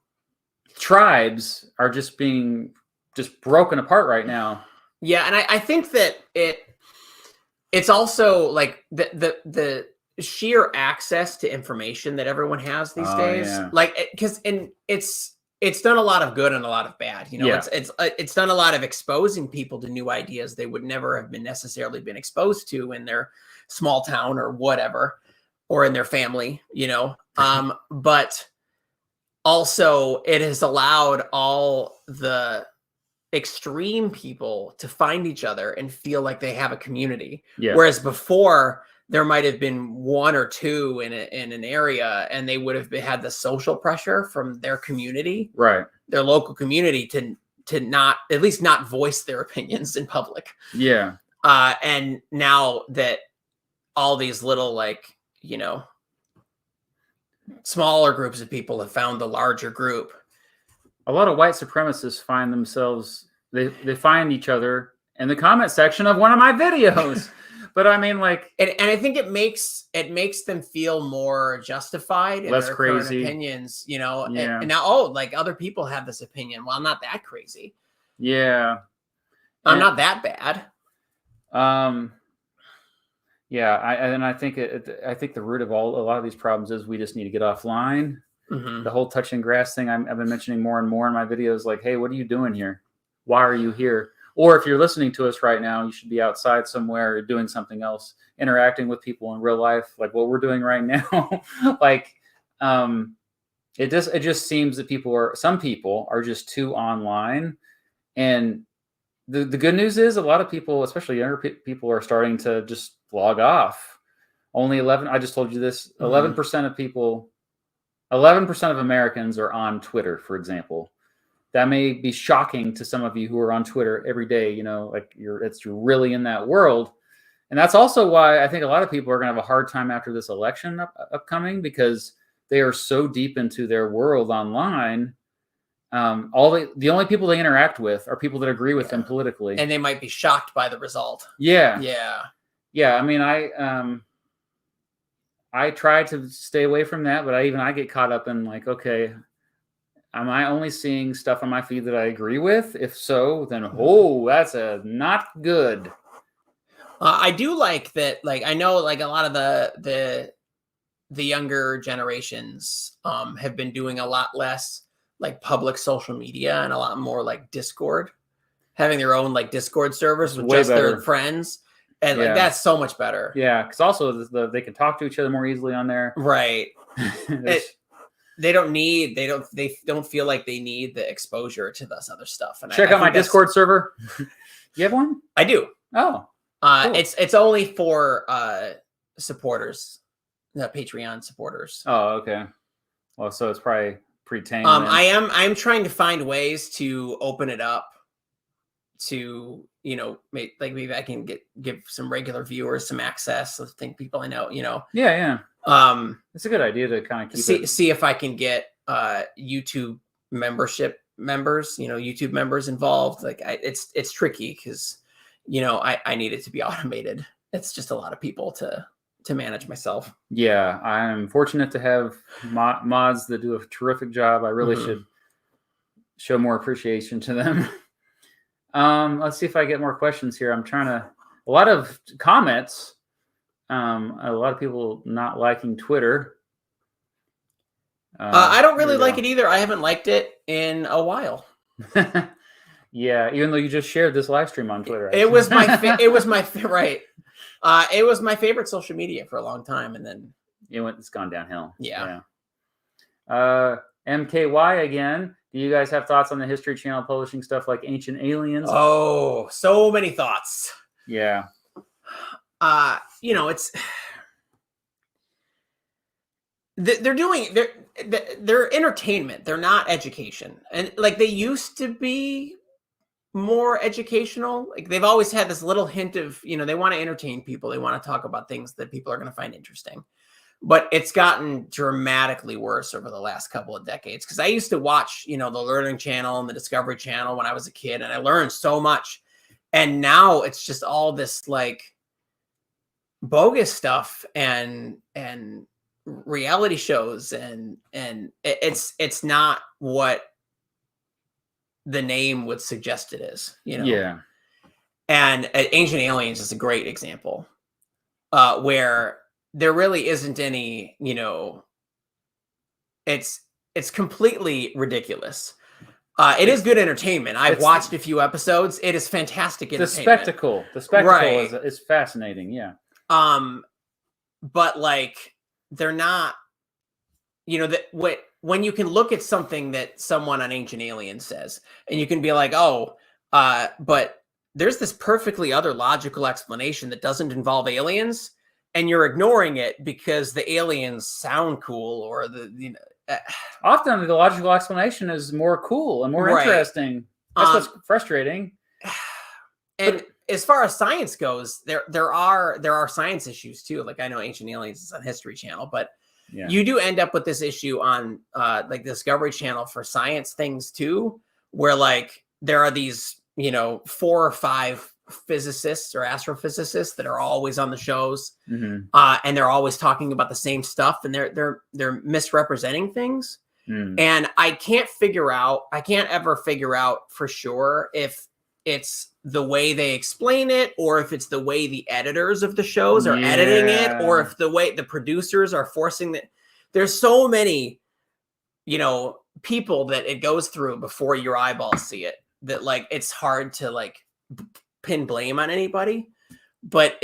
tribes are just being broken apart right now. Yeah. And I think that it's also like the sheer access to information that everyone has these days. Yeah. Like, because it's done a lot of good and a lot of bad. Yeah. It's done a lot of exposing people to new ideas they would never have been necessarily been exposed to in their small town or whatever, or in their family, but also it has allowed all the extreme people to find each other and feel like they have a community. Yeah. Whereas before there might have been one or two in an area, and they would have had the social pressure from their community, right, their local community, to not, at least not voice their opinions in public. Yeah. And now that all these little, smaller groups of people have found the larger group. A lot of white supremacists find themselves, they find each other in the comment section of one of my videos. But and I think it makes them feel more justified in less their crazy current opinions, Yeah. and now, other people have this opinion. Well, I'm not that crazy. Yeah. I'm not that bad. Yeah, I think I think the root of a lot of these problems is we just need to get offline. Mm-hmm. The whole touching grass thing I've been mentioning more and more in my videos, like, hey, what are you doing here? Why are you here? Or if you're listening to us right now, you should be outside somewhere doing something else, interacting with people in real life, like what we're doing right now. It just seems that some people are just too online. And the good news is a lot of people, especially younger people, are starting to just log off. Only 11, I just told you this, 11% of people, 11% of Americans are on Twitter, for example. That may be shocking to some of you who are on Twitter every day, you're really in that world. And that's also why I think a lot of people are going to have a hard time after this election upcoming, because they are so deep into their world online. The only people they interact with are people that agree with them politically. And they might be shocked by the result. Yeah. Yeah. Yeah. I try to stay away from that, but I get caught up in like, okay, am I only seeing stuff on my feed that I agree with? If so, then that's not good. I do like that. Like, I know, like, a lot of the younger generations have been doing a lot less like public social media and a lot more like Discord, having their own like Discord servers with just their friends, and like that's so much better. Yeah, because also they can talk to each other more easily on there. Right. They don't feel like they need the exposure to this other stuff. And check out my Discord server. You have one? I do. Oh, cool. It's only for supporters, the Patreon supporters. Oh, okay. Well, so it's probably pretty tame. I'm trying to find ways to open it up to, maybe I can give some regular viewers some access. I think people I know, Yeah. It's a good idea to kind of see if I can get YouTube membership members, YouTube members involved. Like it's tricky because, I need it to be automated. It's just a lot of people to manage myself. Yeah, I'm fortunate to have mods that do a terrific job. I really should show more appreciation to them. Let's see if I get more questions here. A lot of comments. A lot of people not liking Twitter. I don't really like it either. I haven't liked it in a while. Yeah, even though you just shared this live stream on Twitter. It was my it was my right. It was my favorite social media for a long time, and then it's gone downhill. Yeah. MKY again. Do you guys have thoughts on the History Channel publishing stuff like Ancient Aliens? Oh, so many thoughts. Yeah. It's they're entertainment. They're not education, and like they used to be more educational. Like they've always had this little hint of, they want to entertain people. They want to talk about things that people are going to find interesting. But it's gotten dramatically worse over the last couple of decades. Because I used to watch, the Learning Channel and the Discovery Channel when I was a kid, and I learned so much. And now it's just all this like bogus stuff and reality shows, and it's not what the name would suggest it is, Yeah. And Ancient Aliens is a great example where there really isn't any, it's completely ridiculous. It is good entertainment. I've watched a few episodes. It is fantastic entertainment. The spectacle is fascinating. Yeah. But like they're not, when you can look at something that someone on Ancient Aliens says, and you can be like, but there's this perfectly other logical explanation that doesn't involve aliens, and you're ignoring it because the aliens sound cool, or often the logical explanation is more cool and more interesting. That's what's frustrating. And as far as science goes, there are science issues too. Like I know Ancient Aliens is on History Channel, but you do end up with this issue on like the Discovery Channel for science things too, where like there are these 4 or 5 physicists or astrophysicists that are always on the shows, and they're always talking about the same stuff, and they're misrepresenting things. And I can't ever figure out for sure if it's the way they explain it, or if it's the way the editors of the shows are editing it, or if the way the producers are forcing that. There's so many, people that it goes through before your eyeballs see it, that like it's hard to like pin blame on anybody. But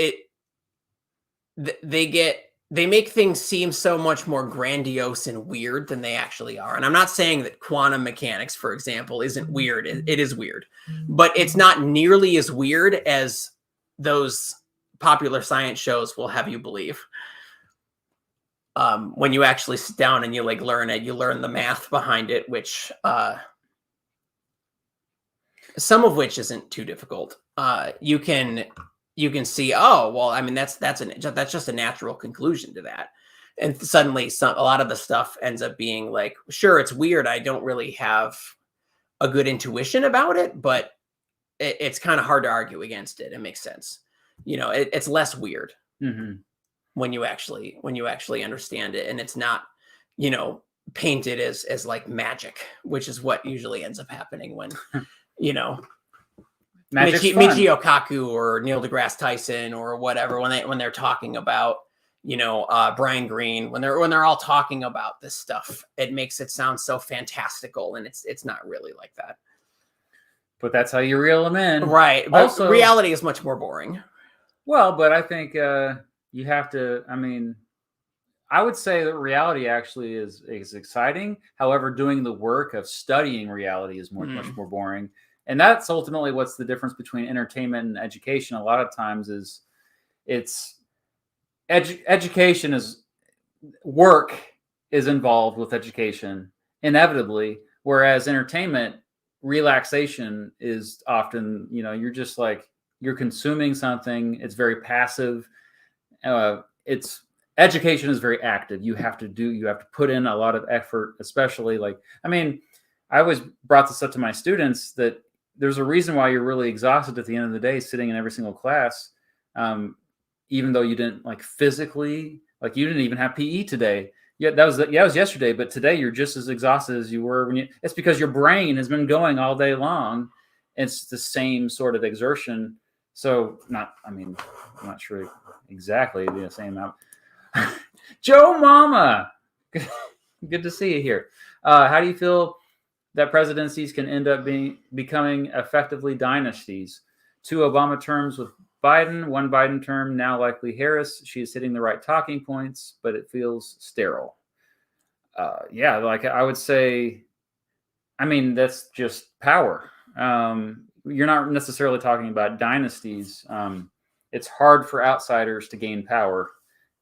they make things seem so much more grandiose and weird than they actually are. And I'm not saying that quantum mechanics, for example, isn't weird. It is weird, but it's not nearly as weird as those popular science shows will have you believe. When you actually sit down and you like learn it, you learn the math behind it, which some of which isn't too difficult. You can see, that's just a natural conclusion to that. And suddenly a lot of the stuff ends up being like, sure, it's weird. I don't really have a good intuition about it, but it's kind of hard to argue against it. It makes sense. It's less weird when you actually understand it, and it's not, painted as like magic, which is what usually ends up happening when, Michio Kaku or Neil deGrasse Tyson or whatever, when they're talking about, Brian Greene, when they're all talking about this stuff, it makes it sound so fantastical, and it's not really like that. But that's how you reel them in, right? But also, reality is much more boring. Well, but I think you have to. I mean, I would say that reality actually is exciting. However, doing the work of studying reality is much more boring. And that's ultimately what's the difference between entertainment and education. A lot of times is it's education is work is involved with education inevitably, whereas entertainment, relaxation is often, you're just like, you're consuming something. It's very passive. It's education is very active. You have to put in a lot of effort, especially I always brought this up to my students that there's a reason why you're really exhausted at the end of the day, sitting in every single class. Even though you didn't physically, you didn't even have PE today. Yeah, it was yesterday, but today you're just as exhausted as you were it's because your brain has been going all day long. It's the same sort of exertion. So I'm not sure exactly the same amount. Joe Mama, good to see you here. How do you feel that presidencies can end up becoming effectively dynasties? 2 Obama terms with Biden, 1 Biden term, now likely Harris. She is hitting the right talking points, but it feels sterile. I would say, that's just power. You're not necessarily talking about dynasties. It's hard for outsiders to gain power.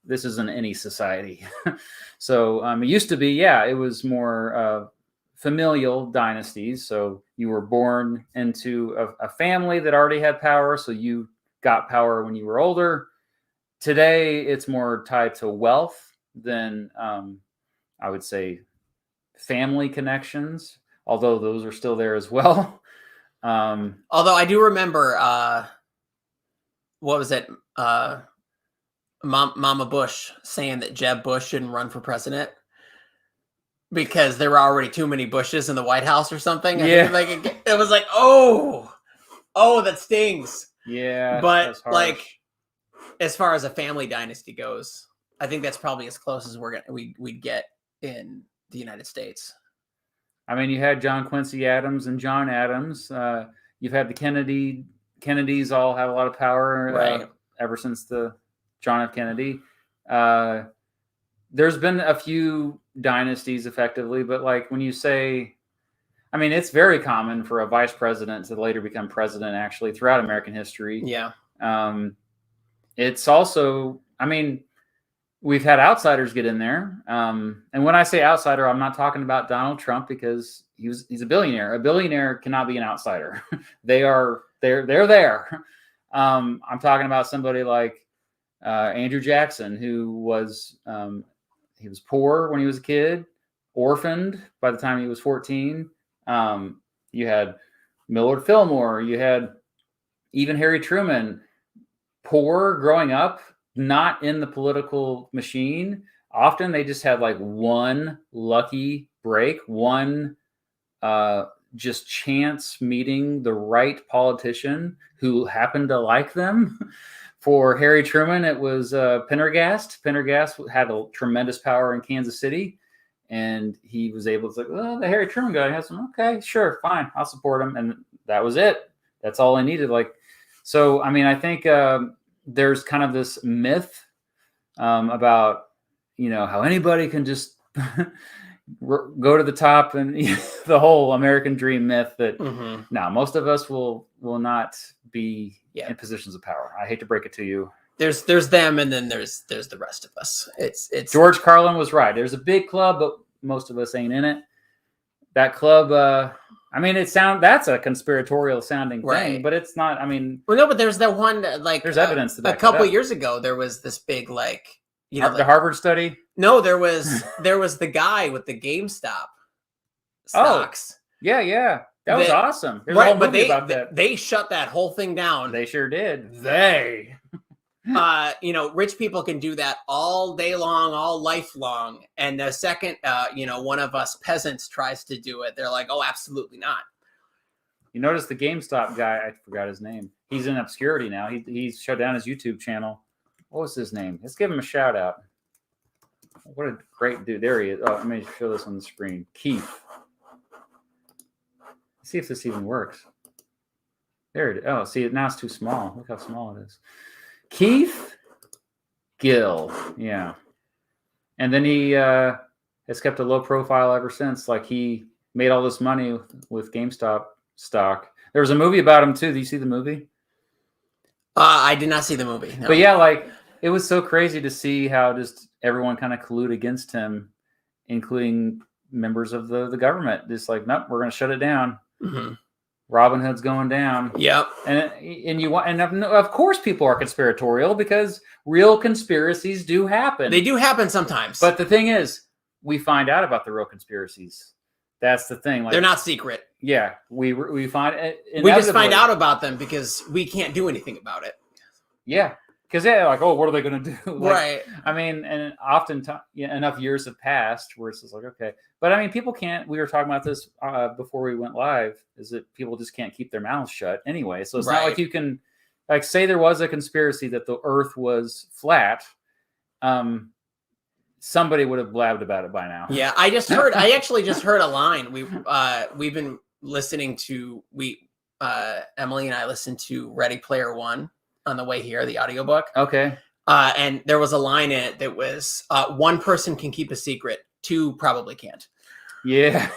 This isn't any society. So it used to be, it was more familial dynasties. So you were born into a family that already had power, so you got power when you were older. Today, it's more tied to wealth than, I would say, family connections, although those are still there as well. Although I do remember, what was it? Mama Bush saying that Jeb Bush shouldn't run for president because there were already too many Bushes in the White House or something. Yeah. I think it was like, oh, that stings. Yeah. But as far as a family dynasty goes, I think that's probably as close as we'd get in the United States. You had John Quincy Adams and John Adams. You've had the Kennedys all have a lot of power, right? Ever since the John F. Kennedy. There's been a few dynasties effectively, but when you say, it's very common for a vice president to later become president actually throughout American history. Yeah. It's also, we've had outsiders get in there. And when I say outsider, I'm not talking about Donald Trump because he's a billionaire. A billionaire cannot be an outsider. They're there. I'm talking about somebody like Andrew Jackson, who was he was poor when he was a kid, orphaned by the time he was 14. You had Millard Fillmore. You had even Harry Truman, poor growing up, not in the political machine. Often they just had one lucky break, one just chance meeting the right politician who happened to like them. For Harry Truman, it was Pendergast. Pendergast had a tremendous power in Kansas City, and he was able to the Harry Truman guy has some, okay, sure, fine, I'll support him. And that was it. That's all I needed. So, I think there's kind of this myth about, how anybody can just go to the top, and the whole American dream myth that now most of us will not be in positions of power. I hate to break it to you. There's them, and then there's the rest of us. It's George Carlin was right. There's a big club, but most of us ain't in it. That club, that's a conspiratorial sounding thing, but it's not. Well, no, but there's that one there's evidence to a couple years ago. There was this big the Harvard study. No, there was the guy with the GameStop stocks. Oh, yeah. That was awesome. There's right, a whole but movie about that. They shut that whole thing down. They sure did. Rich people can do that all day long, all life long. And the second, one of us peasants tries to do it, they're like, oh, absolutely not. You notice the GameStop guy, I forgot his name. He's in obscurity now. He's shut down his YouTube channel. What was his name? Let's give him a shout out. What a great dude. There he is. Oh, let me show this on the screen. Keith. Let's see if this even works. There it is. Oh, see, now it's too small. Look how small it is. Keith Gill. Yeah. And then he has kept a low profile ever since. Like, he made all this money with GameStop stock. There was a movie about him, too. Do you see the movie? I did not see the movie. No. But yeah, like, it was so crazy to see how just everyone kind of collude against him, including members of the government. Just like, nope, we're going to shut it down. Mm-hmm. Robin Hood's going down. Yep. And of course people are conspiratorial because real conspiracies do happen. They do happen sometimes. But the thing is, we find out about the real conspiracies. That's the thing. Like, they're not secret. Yeah, we find it. We just find out about them because we can't do anything about it. Yeah. Because they're like, oh, what are they going to do? Like, right. I mean, and often enough years have passed where it's just like, okay. But I mean, people can't, we were talking about this before we went live, is that people just can't keep their mouths shut anyway. So it's not like you can, like, say there was a conspiracy that the earth was flat. Somebody would have blabbed about it by now. Yeah, I actually just heard a line. We've been listening to, Emily and I listened to Ready Player One on the way here, the audiobook. Okay. And there was a line in it that was, one person can keep a secret, two probably can't. Yeah.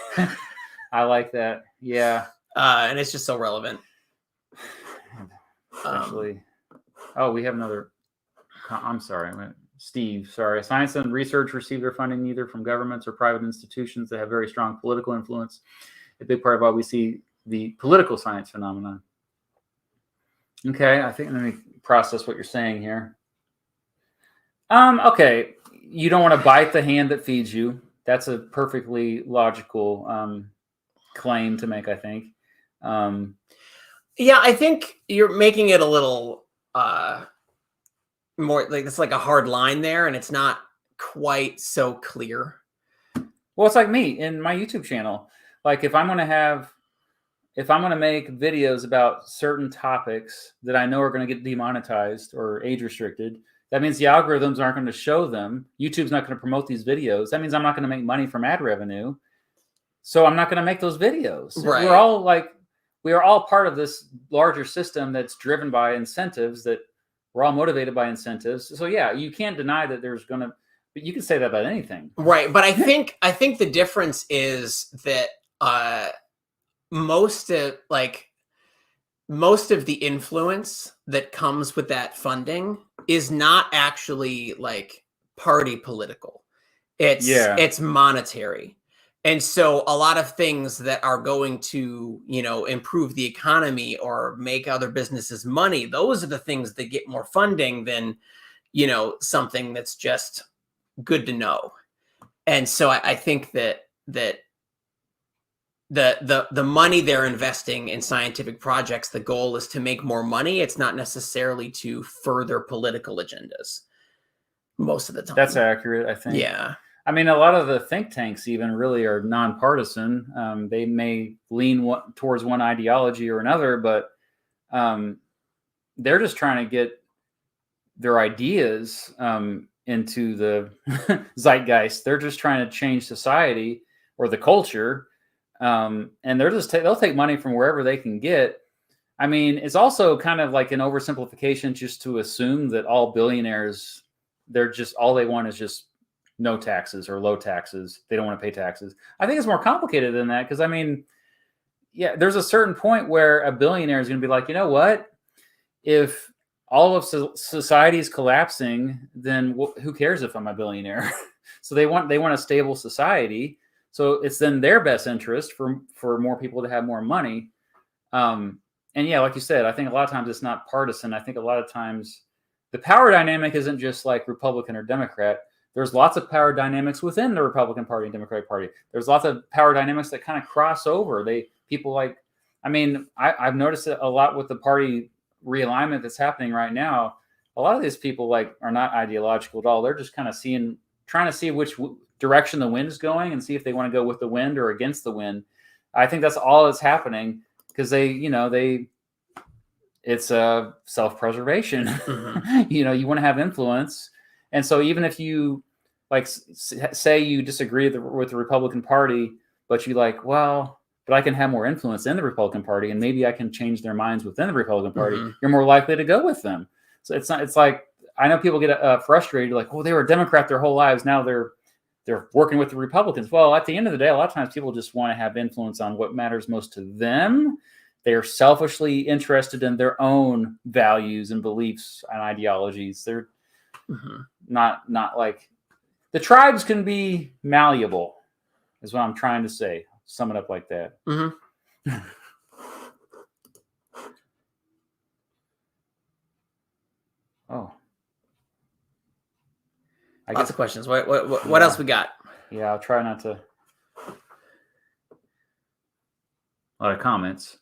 I like that. Yeah. And it's just so relevant. Actually, we have another, I'm sorry. Steve, sorry. Science and research receive their funding neither from governments or private institutions that have very strong political influence. A big part of why we see the political science phenomenon. Okay, I think, let me process what you're saying here. Okay, you don't want to bite the hand that feeds you. That's a perfectly logical claim to make, I think. Yeah, I think you're making it a little more like it's like a hard line there, and it's not quite so clear. Well, it's like me in my YouTube channel. Like, if I'm going to make videos about certain topics that I know are going to get demonetized or age restricted, that means the algorithms aren't going to show them. YouTube's not going to promote these videos. That means I'm not going to make money from ad revenue. So I'm not going to make those videos. Right. We are all part of this larger system that's driven by incentives, that we're all motivated by incentives. So yeah, you can't deny that there's going to, but you can say that about anything. Right. But I think the difference is that most of the influence that comes with that funding is not actually like party political. It's monetary. And so a lot of things that are going to, improve the economy or make other businesses money, those are the things that get more funding than, something that's just good to know. And so I think that the money they're investing in scientific projects, the goal is to make more money. It's not necessarily to further political agendas most of the time. That's accurate, I think. Yeah. I mean, a lot of the think tanks even really are nonpartisan. They may lean towards one ideology or another, but they're just trying to get their ideas into the zeitgeist. They're just trying to change society or the culture. And they'll take money from wherever they can get. I mean, it's also kind of like an oversimplification just to assume that all billionaires, all they want is just no taxes or low taxes. They don't want to pay taxes. I think it's more complicated than that, because I mean, yeah, there's a certain point where a billionaire is going to be like, you know what? If all of society is collapsing, then who cares if I'm a billionaire? So they want a stable society. So it's then their best interest for more people to have more money. And yeah, like you said, I think a lot of times it's not partisan. I think a lot of times the power dynamic isn't just like Republican or Democrat. There's lots of power dynamics within the Republican Party and Democratic Party. There's lots of power dynamics that kind of cross over. I've noticed it a lot with the party realignment that's happening right now. a lot of these people like are not ideological at all. They're just kind of trying to see which direction the wind is going and see if they want to go with the wind or against the wind. I think that's all that's happening because it's a self-preservation. Mhm. You want to have influence. And so even if you like say you disagree with the Republican Party, but you like, well, but I can have more influence in the Republican Party and maybe I can change their minds within the Republican Party, Mhm. you're more likely to go with them. So it's like, I know people get frustrated, like, well, they were a Democrat their whole lives. Now they're working with the Republicans. Well, at the end of the day, a lot of times people just want to have influence on what matters most to them. They're selfishly interested in their own values and beliefs and ideologies. They're not like the tribes can be malleable, is what I'm trying to say. Sum it up like that. Mm-hmm. Oh, Lots of questions. What else we got? Yeah, I'll try not to. A lot of comments.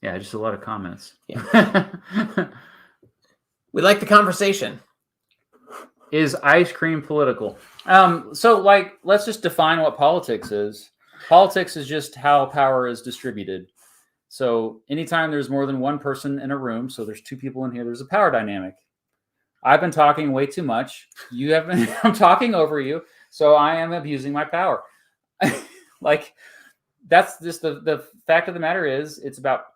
Yeah, just a lot of comments. Yeah. We like the conversation. Is ice cream political? So, like, let's just define what politics is. Politics is just how power is distributed. So, anytime there's more than one person in a room, so there's two people in here, there's a power dynamic. I've been talking way too much. You have been. I'm talking over you, so I am abusing my power. Like, that's just the fact of the matter is, it's about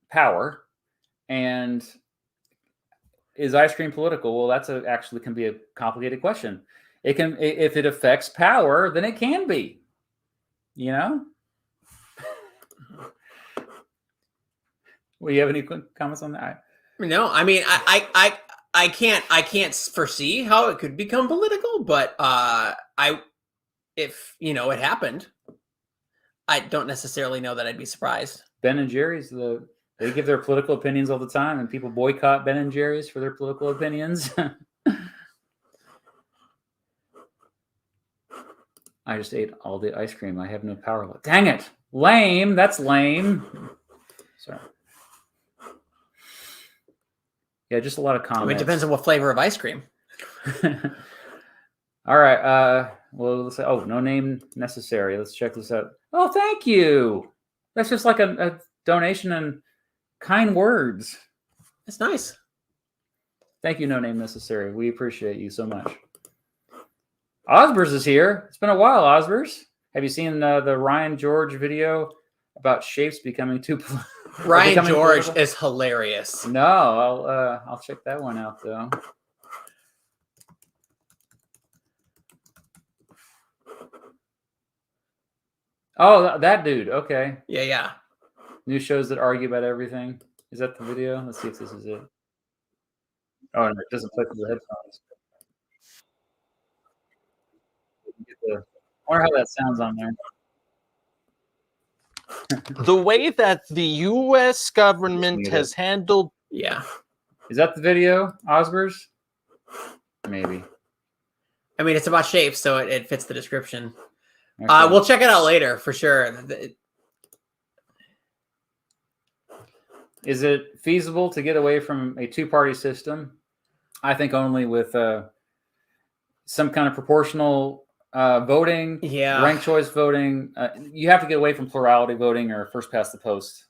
power. And is ice cream political? Well, that's actually can be a complicated question. It can, if it affects power, then it can be. Well, you have any comments on that? No, I mean, I can't foresee how it could become political, but if it happened, I don't necessarily know that I'd be surprised. Ben and Jerry's, they give their political opinions all the time, and people boycott Ben and Jerry's for their political opinions. I just ate all the ice cream. I have no power left. Dang it. Lame. That's lame. Sorry. Yeah, just a lot of comments. I mean, it depends on what flavor of ice cream. All right. Well, let's say, no name necessary. Let's check this out. Oh, thank you. That's just like a donation and kind words. That's nice. Thank you, no name necessary. We appreciate you so much. Osbers is here. It's been a while, Osbers. Have you seen the Ryan George video about shapes becoming too Ryan George is hilarious. No, I'll check that one out though. Oh, that dude. Okay. Yeah. New shows that argue about everything. Is that the video? Let's see if this is it. Oh, and it doesn't play through the headphones. I wonder how that sounds on there. The way that the U.S. government has handled. Yeah. Is that the video, Osbers? Maybe. I mean, it's about shapes, so it fits the description. Okay. We'll check it out later for sure. Is it feasible to get away from a two-party system? I think only with some kind of proportional voting, ranked choice voting. You have to get away from plurality voting or first past the post,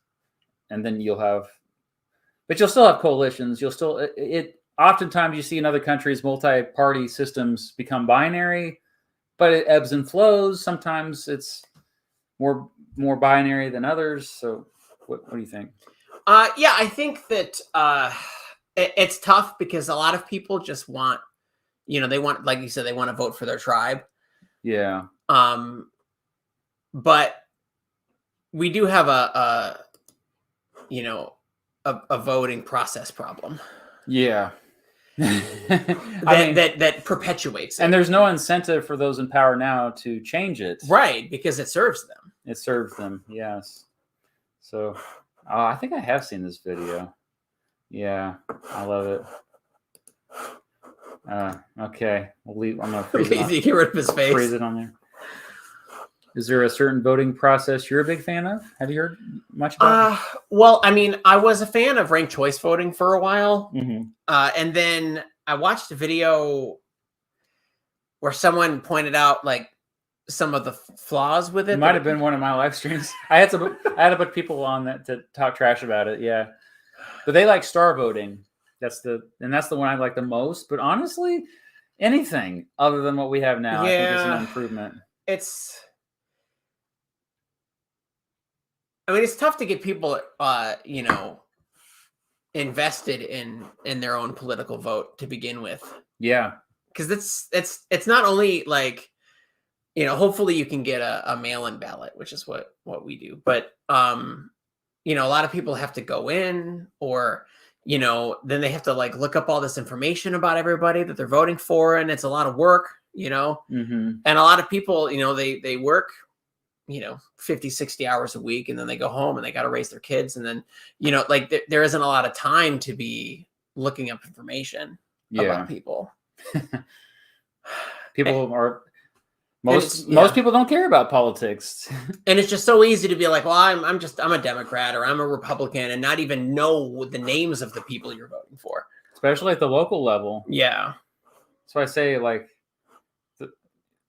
and then but you'll still have coalitions. You'll still oftentimes you see in other countries multi-party systems become binary, but it ebbs and flows. Sometimes it's more binary than others. So, what do you think? Yeah, I think that it's tough because a lot of people just want, they want, like you said, they want to vote for their tribe. Yeah. But we do have a voting process problem. Yeah. that perpetuates it. And there's no incentive for those in power now to change it. Right, because it serves them. It serves them, yes. So, I think I have seen this video. Yeah, I love it. Okay, I'm gonna freeze it. Get rid of his face. Freeze it on there. Is there a certain voting process you're a big fan of? Have you heard much about? Well, I mean, I was a fan of ranked choice voting for a while, Mm-hmm. and then I watched a video where someone pointed out like some of the flaws with it. It might have been one of my live streams. I had to put people on that to talk trash about it. Yeah, but they like star voting. That's the one I like the most. But honestly, anything other than what we have now, I think is an improvement. I mean, it's tough to get people, invested in their own political vote to begin with. Yeah, because it's not only like, hopefully you can get a mail-in ballot, which is what we do, but a lot of people have to go in, or then they have to like look up all this information about everybody that they're voting for, and it's a lot of work, mm-hmm. And a lot of people, they work 50, 60 hours a week, and then they go home and they got to raise their kids, and then like there isn't a lot of time to be looking up information about people. Most people don't care about politics. And it's just so easy to be like, well, I'm a Democrat or I'm a Republican, and not even know the names of the people you're voting for. Especially at the local level. Yeah. So I say, like,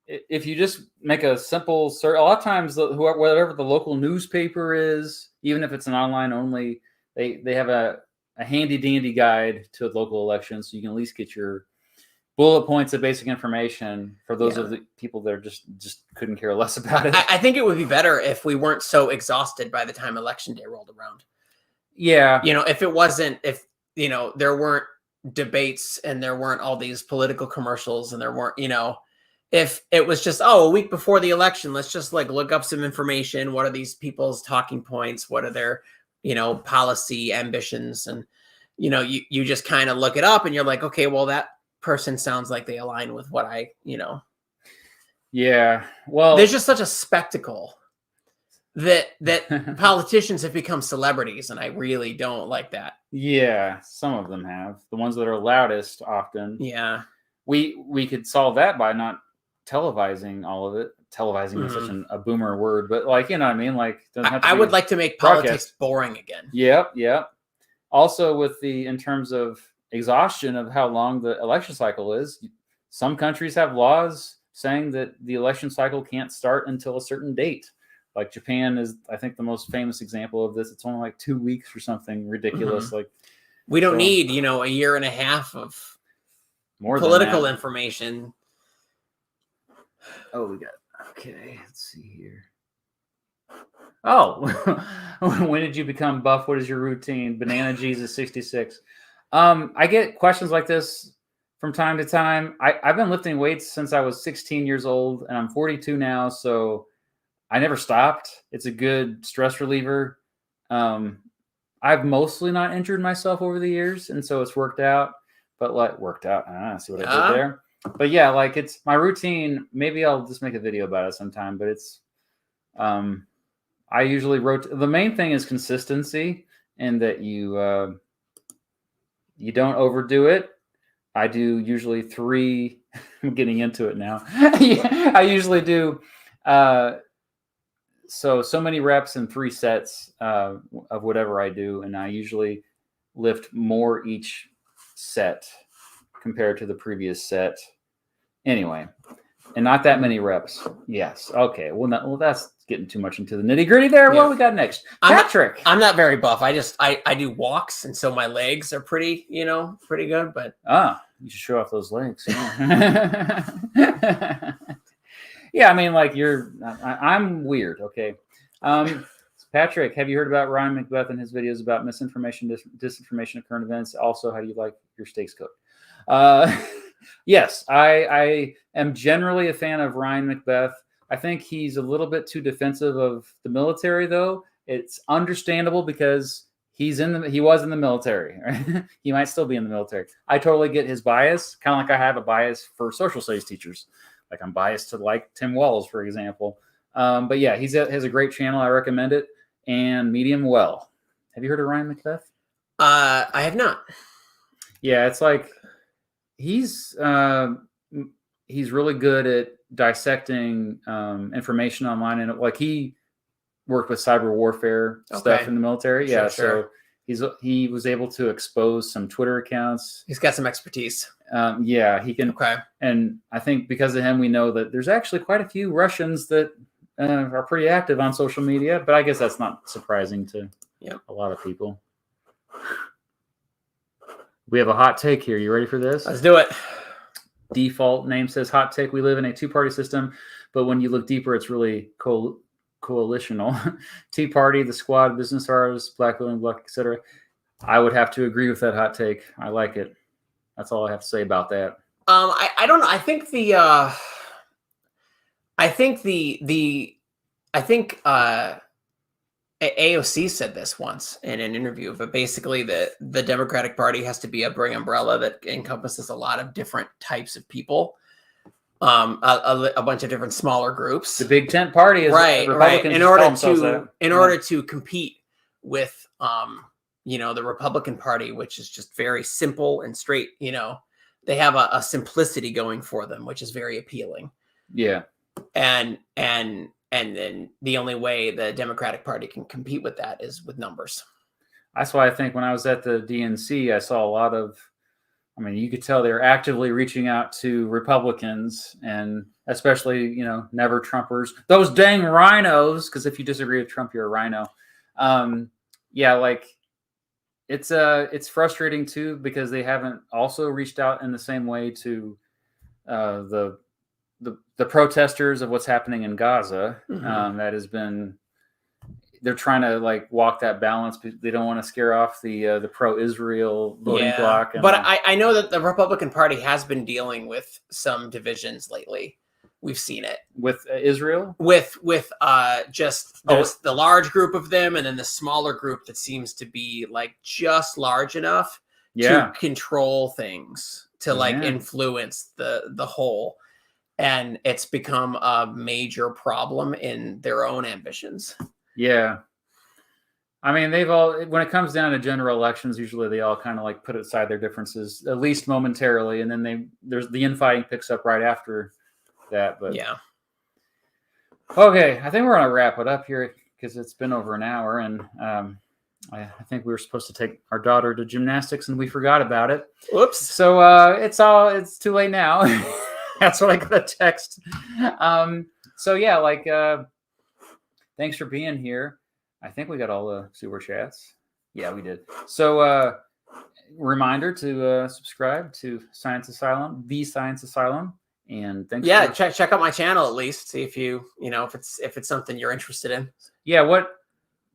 if you just make a simple search, a lot of times whatever the local newspaper is, even if it's an online only, they have a handy dandy guide to local elections, so you can at least get your bullet points of basic information for those of the people that are just couldn't care less about it. I think it would be better if we weren't so exhausted by the time election day rolled around. Yeah. If it wasn't, if there weren't debates and there weren't all these political commercials and there weren't, if it was just, a week before the election, let's just like look up some information. What are these people's talking points? What are their, policy ambitions? And, you just kind of look it up and you're like, okay, well, that person sounds like they align with what I. Yeah. Well, there's just such a spectacle that politicians have become celebrities, and I really don't like that. Yeah, some of them have. The ones that are loudest often. Yeah. We could solve that by not televising all of it. Televising is such a boomer word, but like, you know what I mean? Like, I would like to make politics boring again. Yep. Also, in terms of exhaustion of how long the election cycle is, some countries have laws saying that the election cycle can't start until a certain date. Like Japan is, I think, the most famous example of this. It's only like 2 weeks or something ridiculous. Like, we don't need, a year and a half of more political information. Oh, we got, okay, let's see here. Oh, when did you become buff? What is your routine? Banana Jesus 66. I get questions like this from time to time. I've been lifting weights since I was 16 years old, and I'm 42 now, so I never stopped. It's a good stress reliever. I've mostly not injured myself over the years, and so it's worked out. But see what I did there. But yeah, like, it's my routine. Maybe I'll just make a video about it sometime. But it's, I usually the main thing is consistency, and that you don't overdo it. I do usually 3. I'm getting into it now. I usually do so many reps and 3 sets of whatever I do, and I usually lift more each set compared to the previous set. Anyway, and not that many reps. Yes. Okay. Well, that's getting too much into the nitty gritty there. Yeah. What we got next? Patrick. I'm not very buff. I do walks, and so my legs are pretty good. But you should show off those legs. Yeah. Yeah, I mean, like, I'm weird. Okay. Patrick, have you heard about Ryan Macbeth and his videos about misinformation, disinformation of current events? Also, how do you like your steaks cooked? Yes, I am generally a fan of Ryan Macbeth. I think he's a little bit too defensive of the military, though. It's understandable because he was in the military. Right? He might still be in the military. I totally get his bias, kind of like I have a bias for social studies teachers. Like, I'm biased to like Tim Wells, for example. But yeah, he has a great channel. I recommend it. And Medium Well. Have you heard of Ryan Macbeth? I have not. Yeah, it's like he's really good at dissecting information online, and like he worked with cyber warfare stuff in the military. Sure, yeah, sure. so he was able to expose some Twitter accounts. He's got some expertise. Yeah, he can. Okay. And I think because of him, we know that there's actually quite a few Russians that are pretty active on social media. But I guess that's not surprising to a lot of people. We have a hot take here. You ready for this? Let's do it. Default name says hot take. We live in a two-party system, but when you look deeper, it's really coalitional. Tea Party, the Squad, business hours, Black Voting Bloc, etc. I would have to agree with that hot take. I like it. That's all I have to say about that. I don't know. I think AOC said this once in an interview, but basically the Democratic Party has to be a big umbrella that encompasses a lot of different types of people, a bunch of different smaller groups. The big tent party is right. Republicans In order to compete with the Republican Party, which is just very simple and straight. They have a simplicity going for them, which is very appealing. Yeah. And then the only way the Democratic Party can compete with that is with numbers. That's why I think when I was at the DNC, I saw a lot of, you could tell they're actively reaching out to Republicans, and especially, never Trumpers, those dang rhinos. Because if you disagree with Trump, you're a rhino. It's frustrating too, because they haven't also reached out in the same way to the protesters of what's happening in Gaza. Mm-hmm. That has been, they're trying to walk that balance. They don't want to scare off the pro-Israel voting bloc. But I know that the Republican Party has been dealing with some divisions lately. We've seen it with Israel, with the large group of them, and then the smaller group that seems to be just large enough to control things, to influence the whole. And it's become a major problem in their own ambitions. Yeah. They've all, when it comes down to general elections, usually they all kind of put aside their differences, at least momentarily. And then there's the infighting picks up right after that. But yeah. Okay. I think we're going to wrap it up here because it's been over an hour. And I think we were supposed to take our daughter to gymnastics and we forgot about it. Whoops. So it's too late now. That's what I got a text. Thanks for being here. I think we got all the super chats. Yeah, we did. So reminder to subscribe to Science Asylum, the Science Asylum. And thanks. Yeah, check out my channel at least. See if if it's something you're interested in. Yeah, what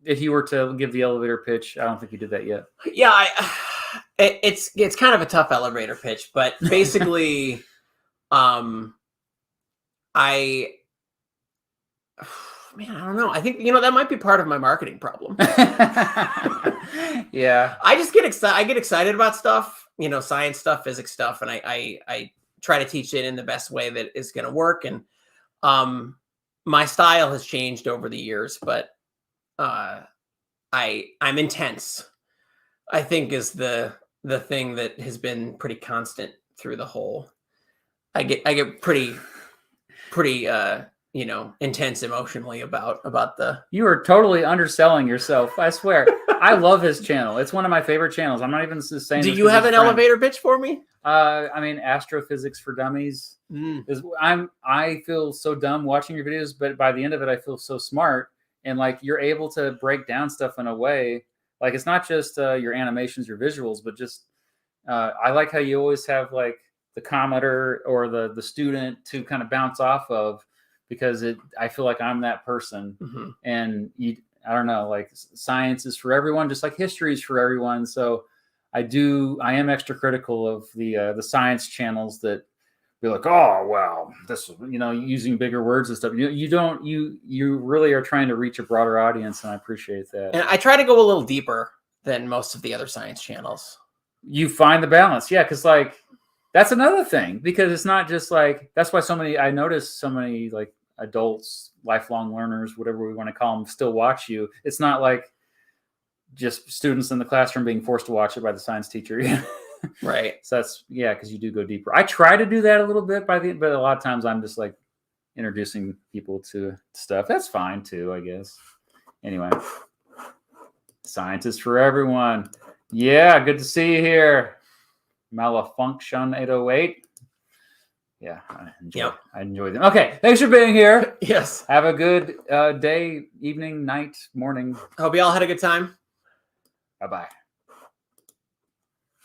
if you were to give the elevator pitch? I don't think you did that yet. Yeah, it's kind of a tough elevator pitch, but basically I don't know. I think, that might be part of my marketing problem. Yeah. I just get excited. I get excited about stuff, science stuff, physics stuff. And I try to teach it in the best way that is going to work. And my style has changed over the years, but I'm intense, I think, is the thing that has been pretty constant through the whole. I get pretty intense emotionally about the. You are totally underselling yourself. I swear. I love his channel. It's one of my favorite channels. I'm not even just saying. Do you have an elevator pitch for me? Astrophysics for Dummies. I feel so dumb watching your videos, but by the end of it, I feel so smart. And you're able to break down stuff in a way, it's not just your animations, your visuals, but just I like how you always have the commenter or the student to kind of bounce off of, because I feel like I'm that person. Mm-hmm. And I don't know, science is for everyone, just like history is for everyone. So I am extra critical of the science channels that be like, oh, well, this, using bigger words and stuff. You really are trying to reach a broader audience. And I appreciate that. And I try to go a little deeper than most of the other science channels. You find the balance. Yeah. Cause that's another thing, because it's not just that's why I notice so many adults, lifelong learners, whatever we want to call them, still watch you. It's not just students in the classroom being forced to watch it by the science teacher. Right. So that's, because you do go deeper. I try to do that a little bit but a lot of times I'm just introducing people to stuff. That's fine too, I guess. Anyway, science is for everyone. Yeah, good to see you here. Malfunction 808. Yeah, I enjoy them. Okay, thanks for being here. Yes. Have a good day, evening, night, morning. Hope you all had a good time. Bye-bye.